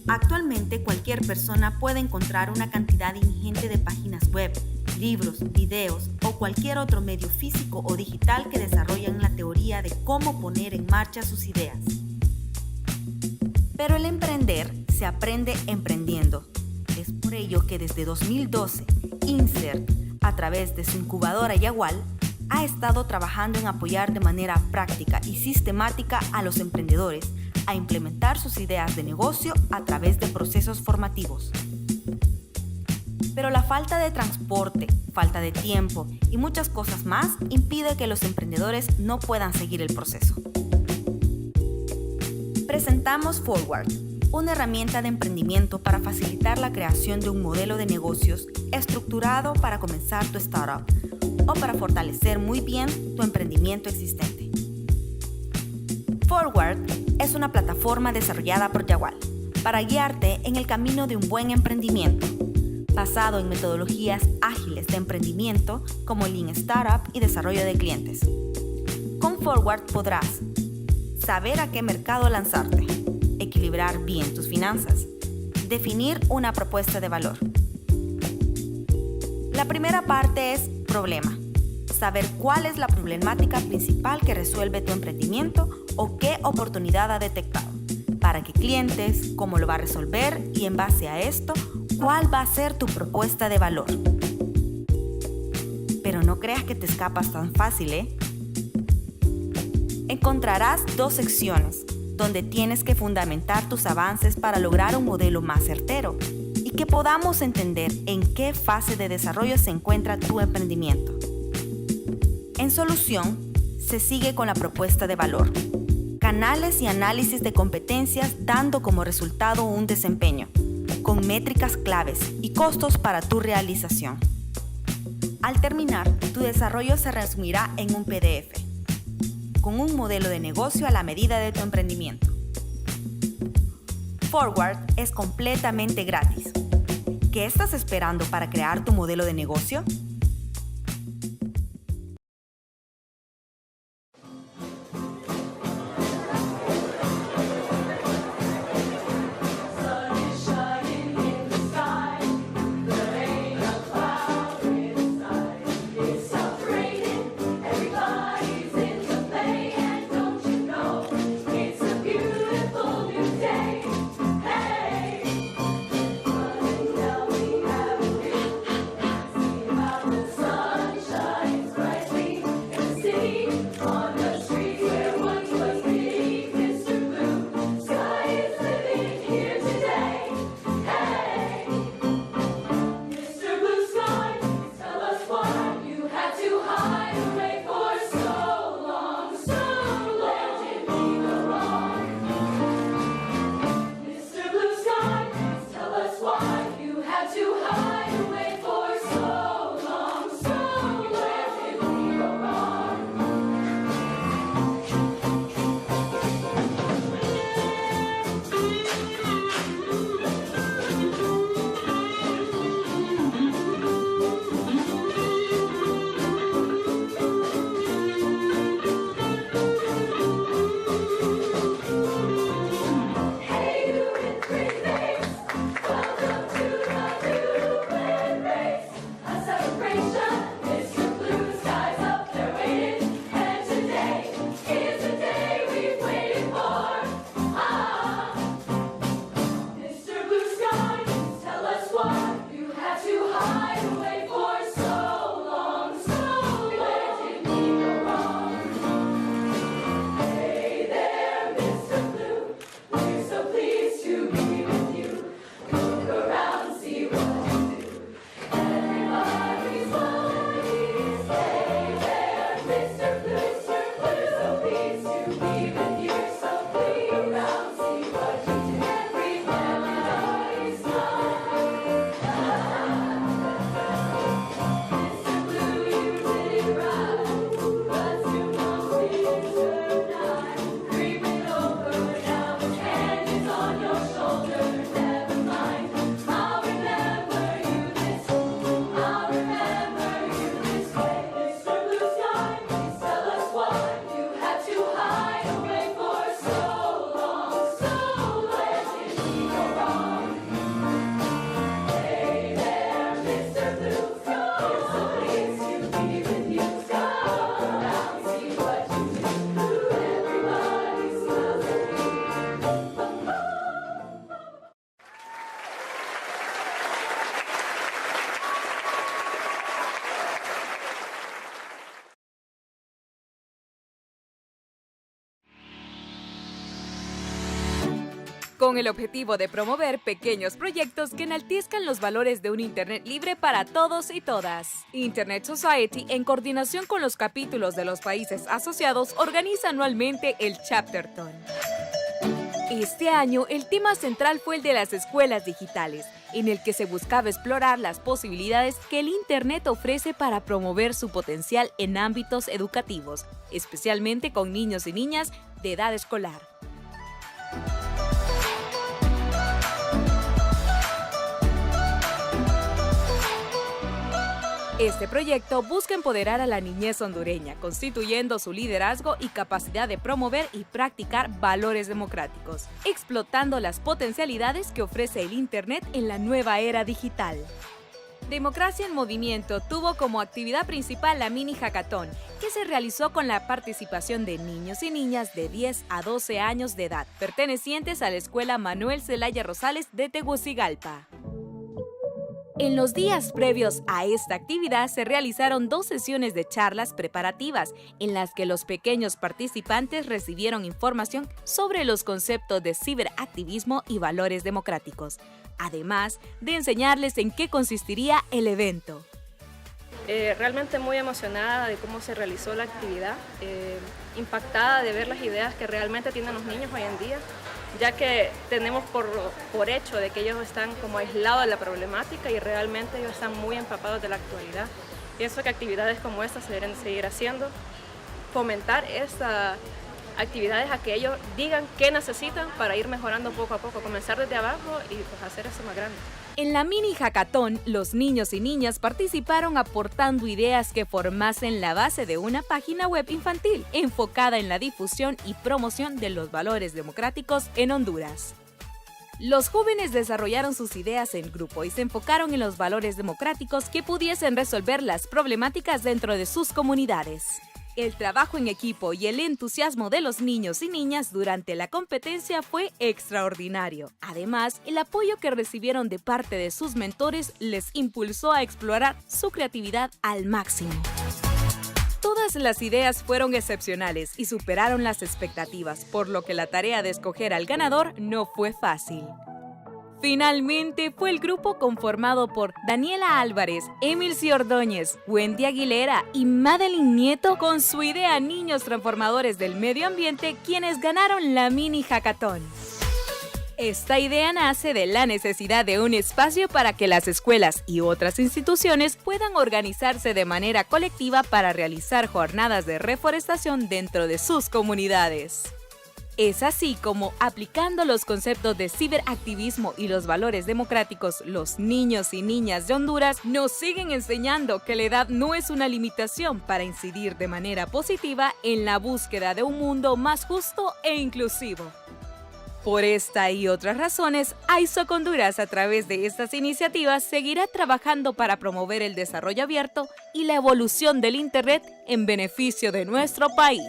Actualmente cualquier persona puede encontrar una cantidad ingente de páginas web, libros, videos o cualquier otro medio físico o digital que desarrollan la teoría de cómo poner en marcha sus ideas. Pero el emprender se aprende emprendiendo. Es por ello que desde 2012, INSERT, a través de su incubadora Yagual, ha estado trabajando en apoyar de manera práctica y sistemática a los emprendedores a implementar sus ideas de negocio a través de procesos formativos. Pero la falta de transporte, falta de tiempo y muchas cosas más impide que los emprendedores no puedan seguir el proceso. Presentamos Forward, una herramienta de emprendimiento para facilitar la creación de un modelo de negocios estructurado para comenzar tu startup o para fortalecer muy bien tu emprendimiento existente. Forward es una plataforma desarrollada por Yagual para guiarte en el camino de un buen emprendimiento, basado en metodologías ágiles de emprendimiento como Lean Startup y desarrollo de clientes. Con Forward podrás saber a qué mercado lanzarte, equilibrar bien tus finanzas, definir una propuesta de valor. La primera parte es problema. Saber cuál es la problemática principal que resuelve tu emprendimiento o qué oportunidad ha detectado, para qué clientes, cómo lo va a resolver y en base a esto, cuál va a ser tu propuesta de valor. Pero no creas que te escapas tan fácil, ¿eh? Encontrarás dos secciones donde tienes que fundamentar tus avances para lograr un modelo más certero y que podamos entender en qué fase de desarrollo se encuentra tu emprendimiento. En solución, se sigue con la propuesta de valor, canales y análisis de competencias dando como resultado un desempeño, con métricas claves y costos para tu realización. Al terminar, tu desarrollo se resumirá en un PDF, con un modelo de negocio a la medida de tu emprendimiento. Forward es completamente gratis. ¿Qué estás esperando para crear tu modelo de negocio? con el objetivo de promover pequeños proyectos que enaltezcan los valores de un Internet libre para todos y todas. Internet Society, en coordinación con los capítulos de los países asociados, organiza anualmente el Chapterthon. Este año, el tema central fue el de las escuelas digitales, en el que se buscaba explorar las posibilidades que el Internet ofrece para promover su potencial en ámbitos educativos, especialmente con niños y niñas de edad escolar. Este proyecto busca empoderar a la niñez hondureña, constituyendo su liderazgo y capacidad de promover y practicar valores democráticos, explotando las potencialidades que ofrece el Internet en la nueva era digital. Democracia en Movimiento tuvo como actividad principal la mini hackathon, que se realizó con la participación de niños y niñas de 10 a 12 años de edad, pertenecientes a la Escuela Manuel Zelaya Rosales de Tegucigalpa. En los días previos a esta actividad se realizaron 2 sesiones de charlas preparativas en las que los pequeños participantes recibieron información sobre los conceptos de ciberactivismo y valores democráticos, además de enseñarles en qué consistiría el evento. Realmente muy emocionada de cómo se realizó la actividad, impactada de ver las ideas que realmente tienen los niños hoy en día, ya que tenemos por hecho de que ellos están como aislados de la problemática y realmente ellos están muy empapados de la actualidad. Pienso que actividades como estas se deben seguir haciendo, fomentar estas actividades a que ellos digan qué necesitan para ir mejorando poco a poco, comenzar desde abajo y pues hacer eso más grande. En la mini hackathon, los niños y niñas participaron aportando ideas que formasen la base de una página web infantil enfocada en la difusión y promoción de los valores democráticos en Honduras. Los jóvenes desarrollaron sus ideas en grupo y se enfocaron en los valores democráticos que pudiesen resolver las problemáticas dentro de sus comunidades. El trabajo en equipo y el entusiasmo de los niños y niñas durante la competencia fue extraordinario. Además, el apoyo que recibieron de parte de sus mentores les impulsó a explorar su creatividad al máximo. Todas las ideas fueron excepcionales y superaron las expectativas, por lo que la tarea de escoger al ganador no fue fácil. Finalmente fue el grupo conformado por Daniela Álvarez, Emilcy Ordóñez, Wendy Aguilera y Madeline Nieto con su idea Niños Transformadores del Medio Ambiente, quienes ganaron la mini hackathon. Esta idea nace de la necesidad de un espacio para que las escuelas y otras instituciones puedan organizarse de manera colectiva para realizar jornadas de reforestación dentro de sus comunidades. Es así como, aplicando los conceptos de ciberactivismo y los valores democráticos, los niños y niñas de Honduras nos siguen enseñando que la edad no es una limitación para incidir de manera positiva en la búsqueda de un mundo más justo e inclusivo. Por esta y otras razones, ISOC Honduras, a través de estas iniciativas, seguirá trabajando para promover el desarrollo abierto y la evolución del Internet en beneficio de nuestro país.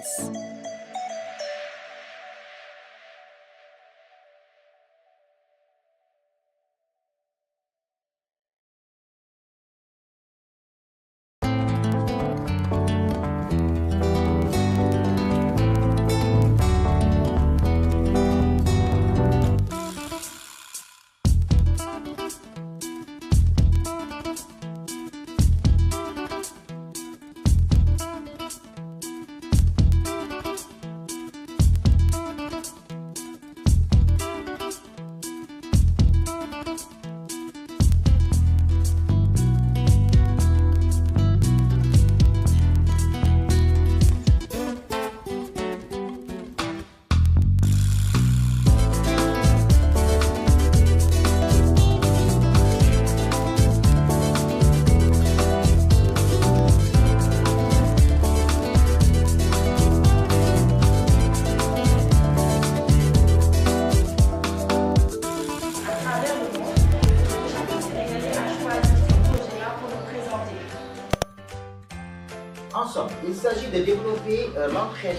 Ensemble, il s'agit de développer l'entraide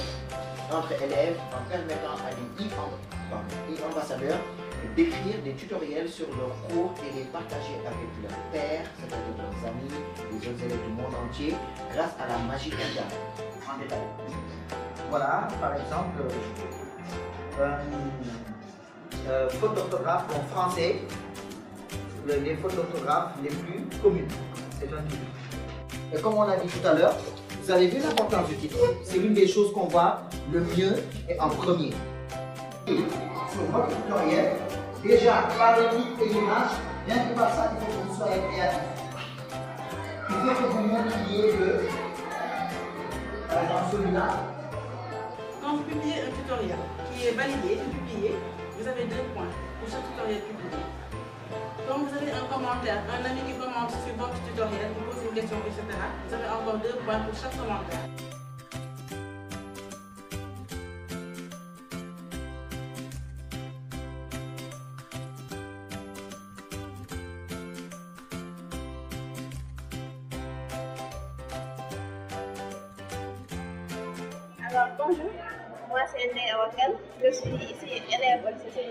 entre élèves en permettant à des e-ambassadeurs d'écrire des tutoriels sur leurs cours et les partager avec leurs pairs, c'est-à-dire leurs amis, les autres élèves du monde entier, grâce à la magie d'Internet. En détail. Voilà, par exemple, fautes d'orthographe en français, les fautes d'orthographe les plus communes. C'est un titre. Et comme on a dit tout à l'heure, vous avez vu l'importance du titre. C'est l'une des choses qu'on voit le mieux et en premier. Sur votre tutoriel, déjà par le titre et l'image, rien que par ça, il faut que vous soyez créatif. Il faut que vous montriez par exemple celui-là. Quand vous publiez un tutoriel qui est validé, publié, vous avez 2 points pour chaque tutoriel publié. Quand vous avez un commentaire, un ami qui commente sur votre tutoriel, vous pose une question, etc., vous avez encore 2 points pour chaque commentaire. Alors bonjour, moi c'est Ndeye Awakel, je suis ici élève au lycée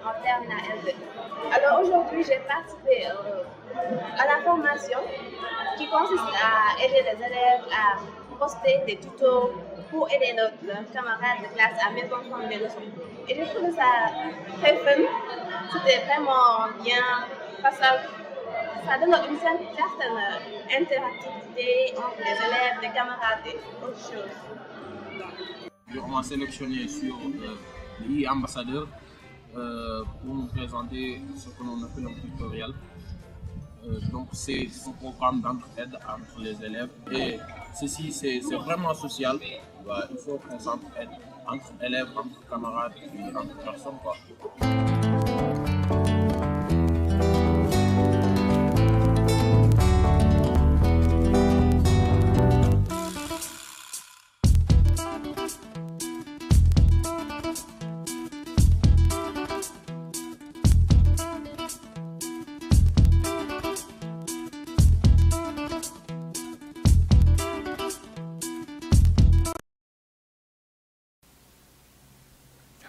en terminale L2. Alors aujourd'hui j'ai participé à la formation qui consiste à aider les élèves à poster des tutos pour aider leurs camarades de classe à mieux comprendre les leçons. Et j'ai trouvé ça très fun, c'était vraiment bien parce que ça donne une certaine interactivité entre les élèves, les camarades et autre chose. On m'a sélectionné sur l'e-ambassadeur pour nous présenter ce que l'on appelle un tutoriel. Donc c'est un programme d'entraide entre les élèves et ceci c'est vraiment social. Il faut qu'on s'entraide entre élèves, entre camarades et entre personnes.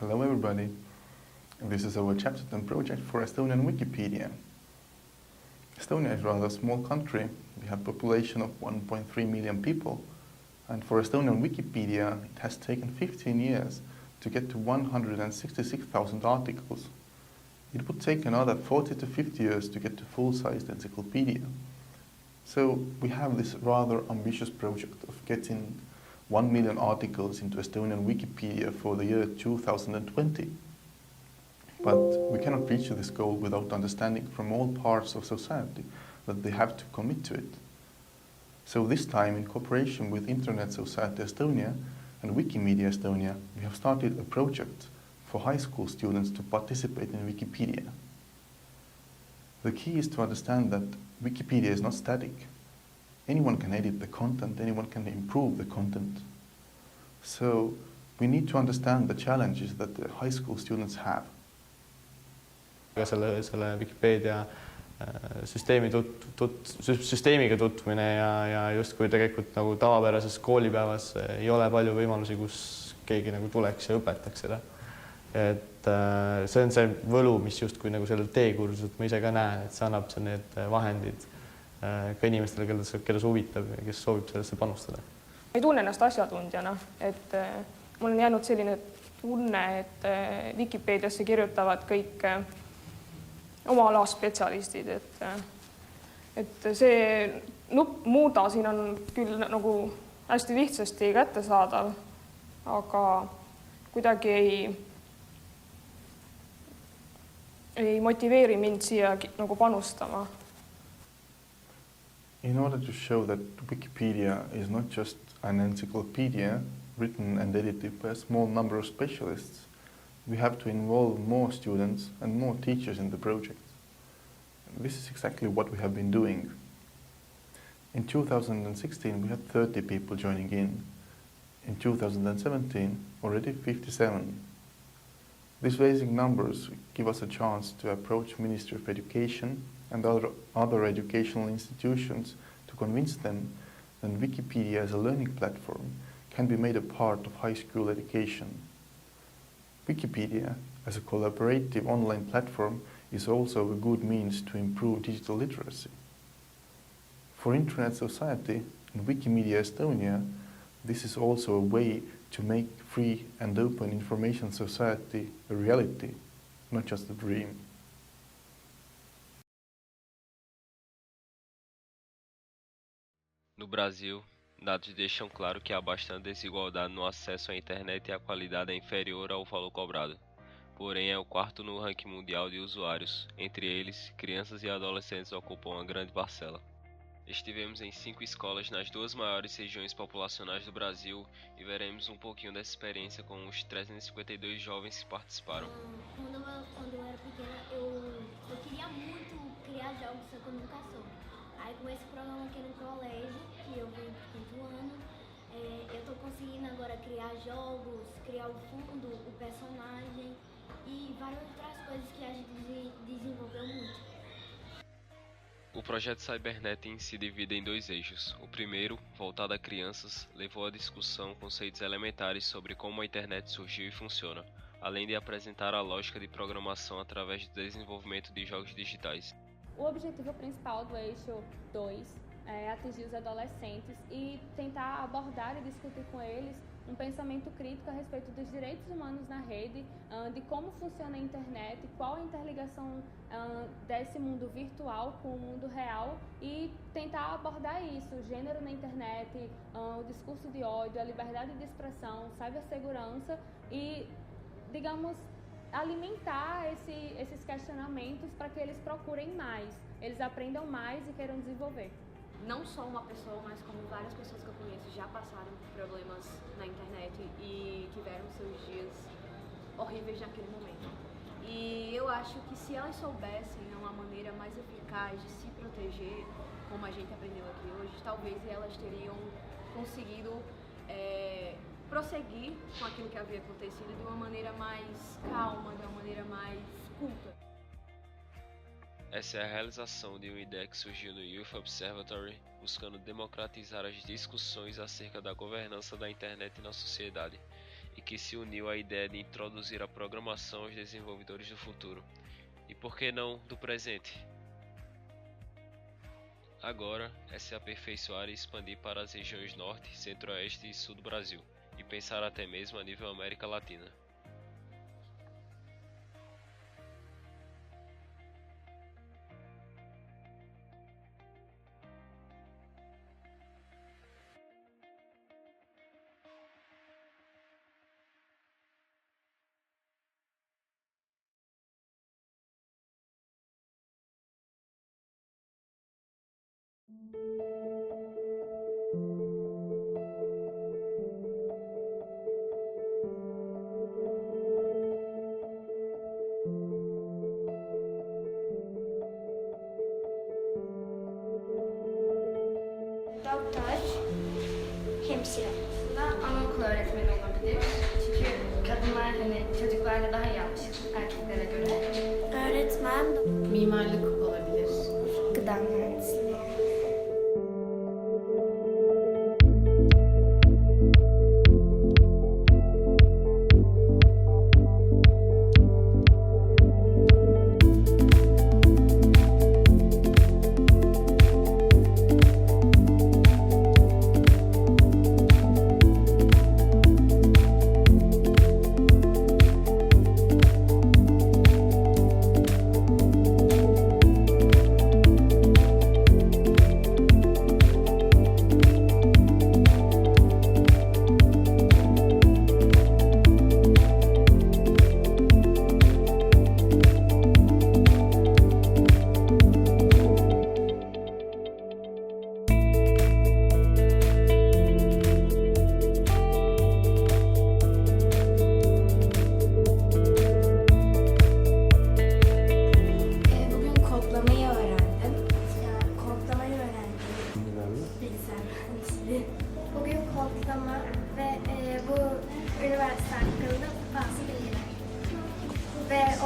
Hello everybody, this is our Chapterthon project for Estonian Wikipedia. Estonia is a rather small country, we have a population of 1.3 million people, and for Estonian Wikipedia it has taken 15 years to get to 166,000 articles. It would take another 40 to 50 years to get to full-sized encyclopedia. So we have this rather ambitious project of getting 1 million articles into Estonian Wikipedia for the year 2020. But we cannot reach this goal without understanding from all parts of society that they have to commit to it. So this time, in cooperation with Internet Society Estonia and Wikimedia Estonia, we have started a project for high school students to participate in Wikipedia. The key is to understand that Wikipedia is not static. Anyone can edit the content, anyone can improve the content. So we need to understand the challenges that the high school students have. selle Wikipeedia süsteemiga tutvumine ja justkui tegelikult nagu tavapärases koolipäevas ei ole palju võimalusi, kus keegi nagu tuleks ja õpetaks seda. Et see on see võlu, mis justkui nagu sellel teekursusel, ma ise ka näen, et see annab need vahendid ka inimestele, keda see huvitab ja kes soovib sellesse panustada. Ma ei tunne ennast asjatundjana, et mul on jäänud selline tunne, et Wikipeediasse kirjutavad kõik oma ala spetsialistid, et see nupp muuda siin on küll nagu hästi lihtsasti kättesaadav, aga kuidagi ei motiveeri mind siia nagu panustama. In order to show that Wikipedia is not just an encyclopedia written and edited by a small number of specialists, we have to involve more students and more teachers in the project. This is exactly what we have been doing. In 2016, we had 30 people joining in. In 2017, already 57. These raising numbers give us a chance to approach Ministry of Education and other educational institutions to convince them that Wikipedia as a learning platform can be made a part of high school education. Wikipedia as a collaborative online platform is also a good means to improve digital literacy. For Internet Society and Wikimedia Estonia, this is also a way to make free and open information society a reality. not just a dream. No Brasil, dados deixam claro que há bastante desigualdade no acesso à internet e a qualidade é inferior ao valor cobrado. Porém, é o quarto no ranking mundial de usuários. Entre eles, crianças e adolescentes ocupam uma grande parcela. Estivemos em 5 escolas nas 2 maiores regiões populacionais do Brasil e veremos um pouquinho dessa experiência com os 352 jovens que participaram. Quando eu era pequena, eu queria muito criar jogos de comunicação. Aí com esse programa aqui no colégio, que eu venho pro 5º ano, eu estou conseguindo agora criar jogos, criar o fundo, o personagem e várias outras coisas que a gente desenvolveu muito. O projeto Cybernet se divide em 2 eixos. O primeiro, voltado a crianças, levou à discussão conceitos elementares sobre como a internet surgiu e funciona, além de apresentar a lógica de programação através do desenvolvimento de jogos digitais. O objetivo principal do eixo 2 é atingir os adolescentes e tentar abordar e discutir com eles um pensamento crítico a respeito dos direitos humanos na rede, de como funciona a internet, qual a interligação desse mundo virtual com o mundo real e tentar abordar isso, o gênero na internet, o discurso de ódio, a liberdade de expressão, cibersegurança e, digamos, alimentar esses questionamentos para que eles procurem mais, eles aprendam mais e queiram desenvolver. Não só uma pessoa, mas como várias pessoas que eu conheço já passaram por problemas na internet e tiveram seus dias horríveis naquele momento. E eu acho que se elas soubessem uma maneira mais eficaz de se proteger, como a gente aprendeu aqui hoje, talvez elas teriam conseguido prosseguir com aquilo que havia acontecido de uma maneira mais calma, de uma maneira mais culta. Essa é a realização de uma ideia que surgiu no Youth Observatory, buscando democratizar as discussões acerca da governança da internet na sociedade, e que se uniu à ideia de introduzir a programação aos desenvolvedores do futuro, e por que não do presente? Agora é se aperfeiçoar e expandir para as regiões Norte, Centro-Oeste e Sul do Brasil, e pensar até mesmo a nível América Latina. Doktor, hemşire. Bu da anaokulu öğretmeni olabilir. Çünkü kadınlar çocuklarla daha iyi anlaşır erkeklere göre. Öğretmen, mimarlık olabilir. Gıda mühendisliği.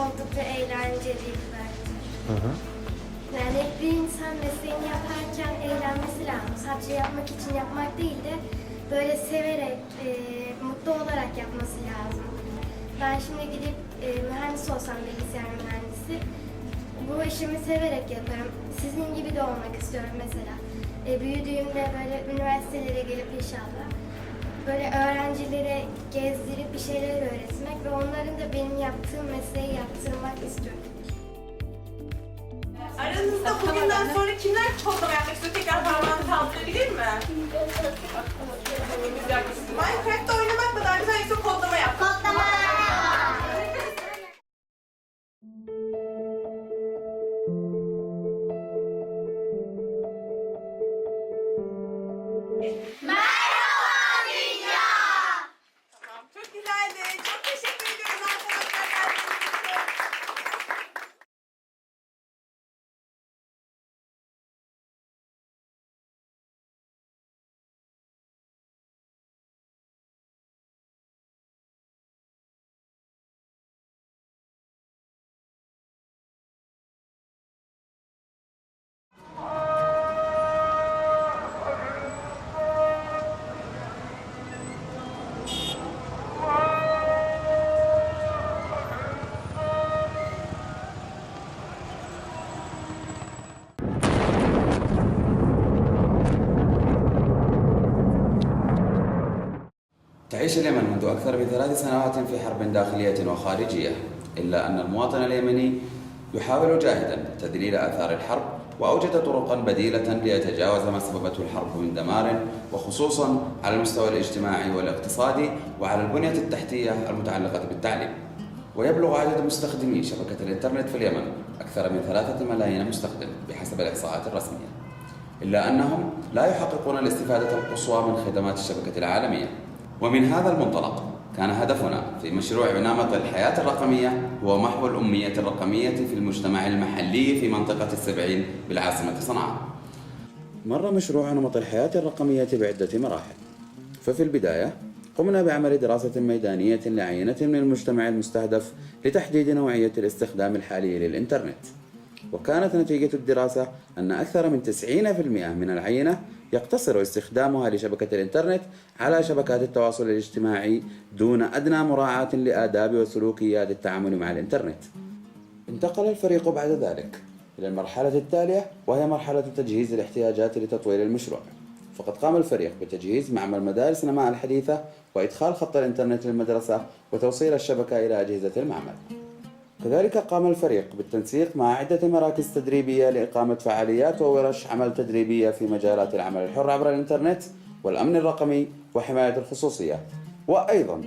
oldukça eğlenceli bence. Yani bir insan mesleğini yaparken eğlenmesi lazım. Sadece yapmak için yapmak değil de böyle severek, mutlu olarak yapması lazım. Ben şimdi gidip mühendis olsam, bilgisayar mühendisi, bu işimi severek yaparım. Sizin gibi de olmak istiyorum mesela. Büyüdüğümde böyle üniversitelere gelip inşallah böyle öğrencilere gezdirip bir şeyler öğretmek ve onların da benim yaptığım mesleği yaptırmak istiyorum. Aranızda bugünden sonra kimler kodlama yapmak istiyor? Tekrar parmağını kaldırabilir mi? Minecraft'ta oynamak mı daha güzel yoksa kodlama yapmak? Kodlama! Çok güzeldi. Çok teşekkür ediyorum arkadaşlar geldiğiniz için. تعيش اليمن منذ أكثر من 3 سنوات في حرب داخلية وخارجية، إلا أن المواطن اليمني يحاول جاهدا تذليل آثار الحرب وأوجد طرقا بديلة ليتجاوز ما سببته الحرب من دمار، وخصوصا على المستوى الاجتماعي والاقتصادي وعلى البنية التحتية المتعلقة بالتعليم. ويبلغ عدد مستخدمي شبكة الإنترنت في اليمن أكثر من 3 ملايين مستخدم بحسب الإحصاءات الرسمية، إلا أنهم لا يحققون الاستفادة القصوى من خدمات الشبكة العالمية. ومن هذا المنطلق كان هدفنا في مشروع نمط الحياة الرقمية هو محو الأمية الرقمية في المجتمع المحلي في منطقة السبعين بالعاصمة صنعاء. مر مشروع نمط الحياة الرقمية بعدة مراحل، ففي البداية قمنا بعمل دراسة ميدانية لعينة من المجتمع المستهدف لتحديد نوعية الاستخدام الحالي للإنترنت، وكانت نتيجة الدراسة أن أكثر من 90% من العينة يقتصر استخدامها لشبكة الإنترنت على شبكات التواصل الاجتماعي دون أدنى مراعاة لآداب وسلوكيات التعامل مع الإنترنت. انتقل الفريق بعد ذلك إلى المرحلة التالية، وهي مرحلة تجهيز الاحتياجات لتطوير المشروع، فقد قام الفريق بتجهيز معمل مدارس نماء الحديثة وإدخال خط الإنترنت للمدرسة وتوصيل الشبكة إلى أجهزة المعمل. كذلك قام الفريق بالتنسيق مع عدة مراكز تدريبية لإقامة فعاليات وورش عمل تدريبية في مجالات العمل الحر عبر الإنترنت والأمن الرقمي وحماية الخصوصية. وأيضا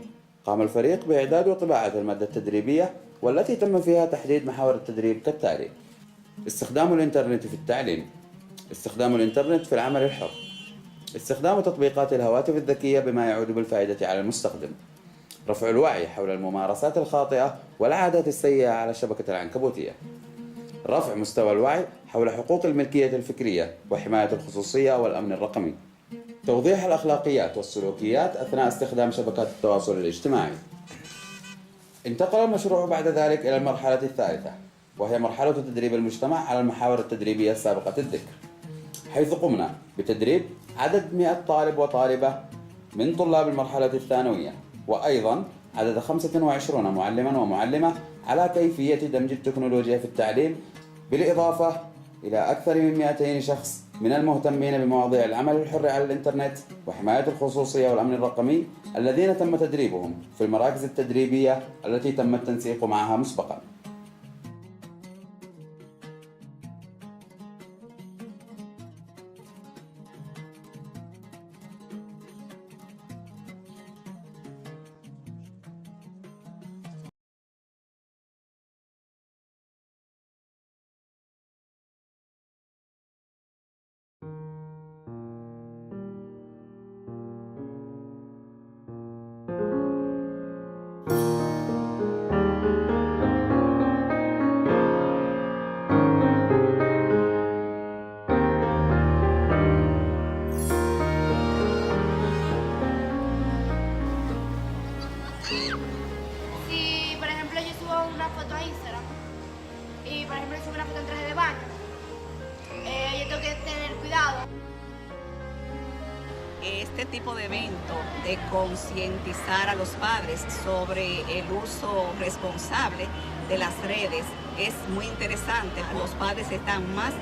قام الفريق بإعداد وطباعة المادة التدريبية والتي تم فيها تحديد محاور التدريب كالتالي: استخدام الإنترنت في التعليم، استخدام الإنترنت في العمل الحر، استخدام تطبيقات الهواتف الذكية بما يعود بالفائدة على المستخدم، رفع الوعي حول الممارسات الخاطئة والعادات السيئة على الشبكة العنكبوتية، رفع مستوى الوعي حول حقوق الملكية الفكرية وحماية الخصوصية والأمن الرقمي، توضيح الأخلاقيات والسلوكيات أثناء استخدام شبكات التواصل الاجتماعي. انتقل المشروع بعد ذلك إلى المرحلة الثالثة، وهي مرحلة تدريب المجتمع على المحاور التدريبية السابقة الذكر، حيث قمنا بتدريب عدد 100 طالب وطالبة من طلاب المرحلة الثانوية، وأيضا عدد 25 معلما ومعلمة على كيفية دمج التكنولوجيا في التعليم، بالإضافة إلى أكثر من 200 شخص من المهتمين بمواضيع العمل الحر على الإنترنت وحماية الخصوصية والأمن الرقمي الذين تم تدريبهم في المراكز التدريبية التي تم التنسيق معها مسبقا. Si, por ejemplo, yo subo una foto a Instagram y, por ejemplo, subo una foto en traje de baño, yo tengo que tener cuidado. Este tipo de evento de concientizar a los padres sobre el uso responsable de las redes es muy interesante. Los padres están más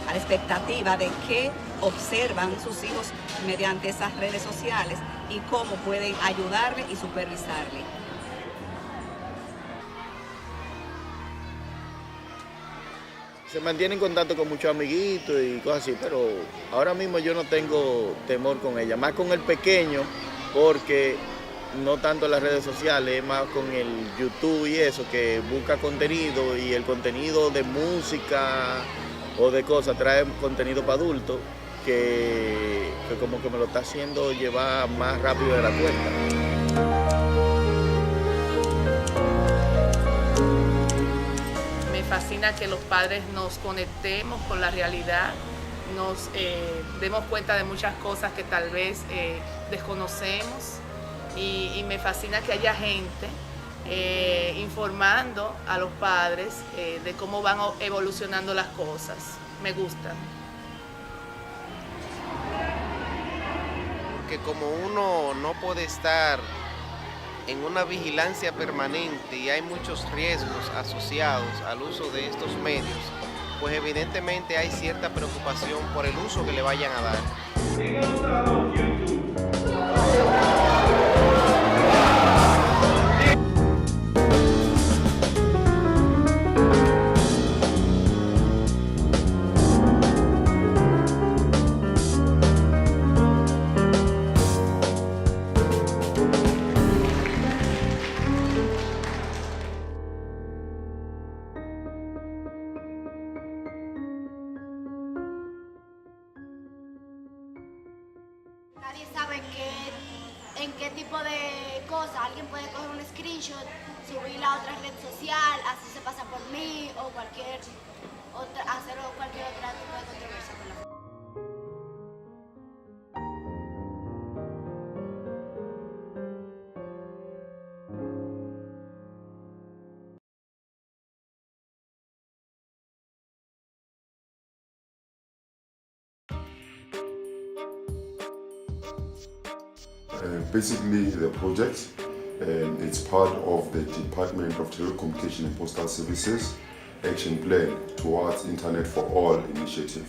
a a la expectativa de qué observan sus hijos mediante esas redes sociales y cómo pueden ayudarle y supervisarle. Se mantiene en contacto con muchos amiguitos y cosas así, pero ahora mismo yo no tengo temor con ella, más con el pequeño, porque no tanto en las redes sociales, es más con el YouTube y eso, que busca contenido y el contenido de música o de cosas trae contenido para adultos que como que me lo está haciendo llevar más rápido de la cuenta. Me fascina que los padres nos conectemos con la realidad, nos demos cuenta de muchas cosas que tal vez desconocemos y me fascina que haya gente informando a los padres de cómo van evolucionando las cosas. Me gusta. Que como uno no puede estar en una vigilancia permanente y hay muchos riesgos asociados al uso de estos medios, pues evidentemente hay cierta preocupación por el uso que le vayan a dar. Nadie sabe en qué tipo de cosas. Alguien puede coger un screenshot, subirla a otra red social, así se pasa por mí o cualquier otra, hacer cualquier otro tipo de controversia con la. Basically, the project, it's part of the Department of Telecommunication and Postal Services Action Plan towards Internet for All initiative.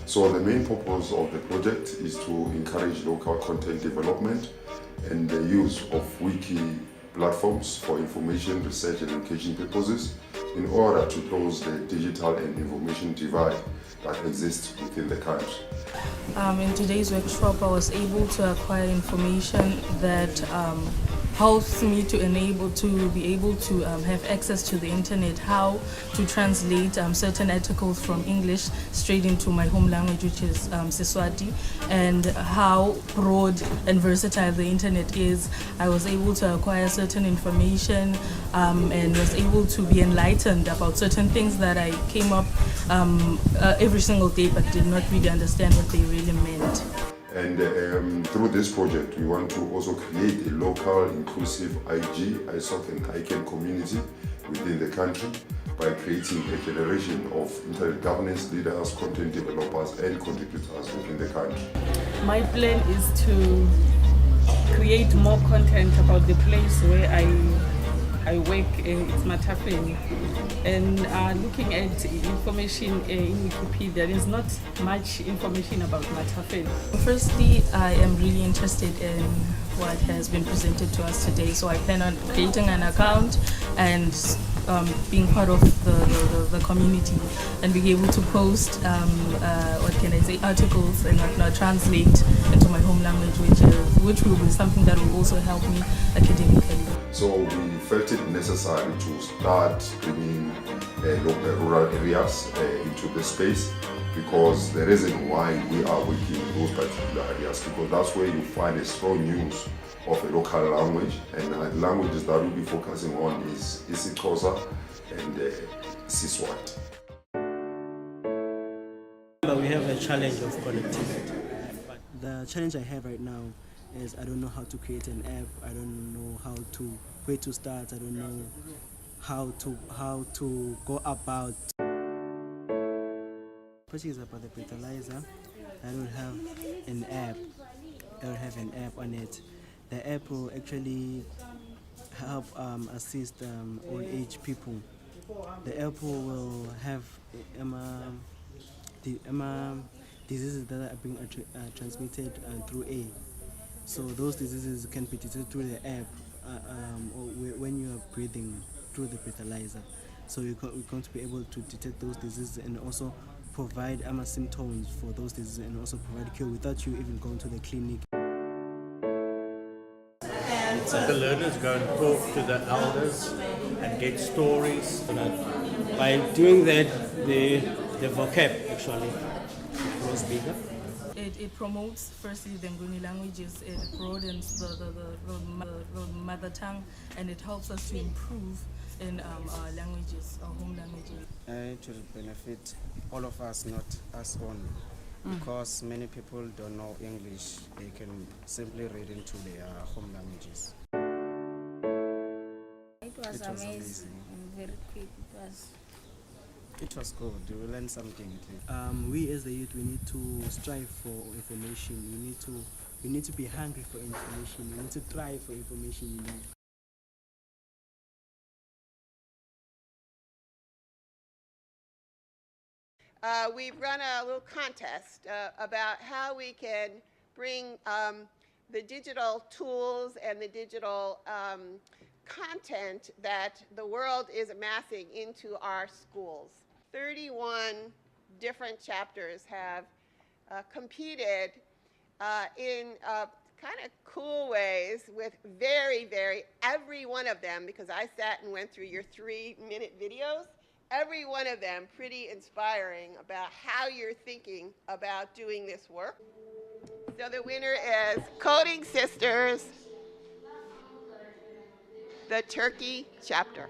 So the main purpose of the project is to encourage local content development and the use of wiki platforms for information, research and education purposes in order to close the digital and information divide that exists within the country. In today's workshop, I was able to acquire information that helps me to be able to have access to the internet, how to translate certain articles from English straight into my home language, which is Siswati, and how broad and versatile the internet is. I was able to acquire certain information and was able to be enlightened about certain things that I came up every single day but did not really understand what they really meant. And through this project, we want to also create a local, inclusive IG, ISOC and ICANN community within the country by creating a generation of internet governance leaders, content developers and contributors within the country. My plan is to create more content about the place where I work, it's Matafeni. And looking at information in Wikipedia, there is not much information about Matafeni. Firstly, I am really interested in what has been presented to us today, so I plan on creating an account and being part of the community and being able to post articles and whatnot, translate into my home language, which will be something that will also help me academically. So we felt it necessary to start bringing local rural areas into the space, because the reason why we are working in those particular areas, because that's where you find a strong use of a local language, and the languages that we'll be focusing on is isiXhosa and Siswati. We have a challenge of connectivity. The challenge I have right now is I don't know how to create an app. I don't know where to start. I don't know how to go about. Question is about the fertilizer. I don't have an app. I don't have an app on it. The app will actually help assist old age people. The app will have diseases that are being transmitted through air. So those diseases can be detected through the air or when you are breathing through the breathalyzer. So we're going to be able to detect those diseases and also provide symptoms for those diseases and also provide cure without you even going to the clinic. So the learners go and talk to the elders and get stories. By doing that, the vocab actually grows bigger. It promotes firstly the Nguni languages, it broadens the mother tongue, and it helps us to improve in our languages, our home languages. It will benefit all of us, not us only, because many people don't know English. They can simply read into their home languages. It was amazing and very quick. It was good. We learned something. We as the youth, we need to strive for information. We need to be hungry for information. We need to try for information. We've run a little contest about how we can bring the digital tools and the digital content that the world is amassing into our schools. 31 different chapters have competed in kind of cool ways with every one of them, because I sat and went through your 3-minute videos, every one of them pretty inspiring about how you're thinking about doing this work. So the winner is Coding Sisters, the Turkey chapter.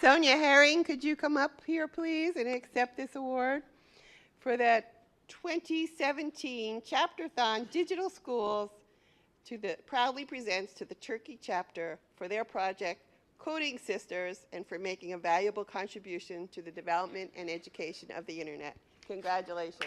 Sonia Herring, could you come up here, please, and accept this award for that 2017 Chapterthon Digital Schools proudly presents to the Turkey chapter for their project, Coding Sisters, and for making a valuable contribution to the development and education of the Internet. Congratulations.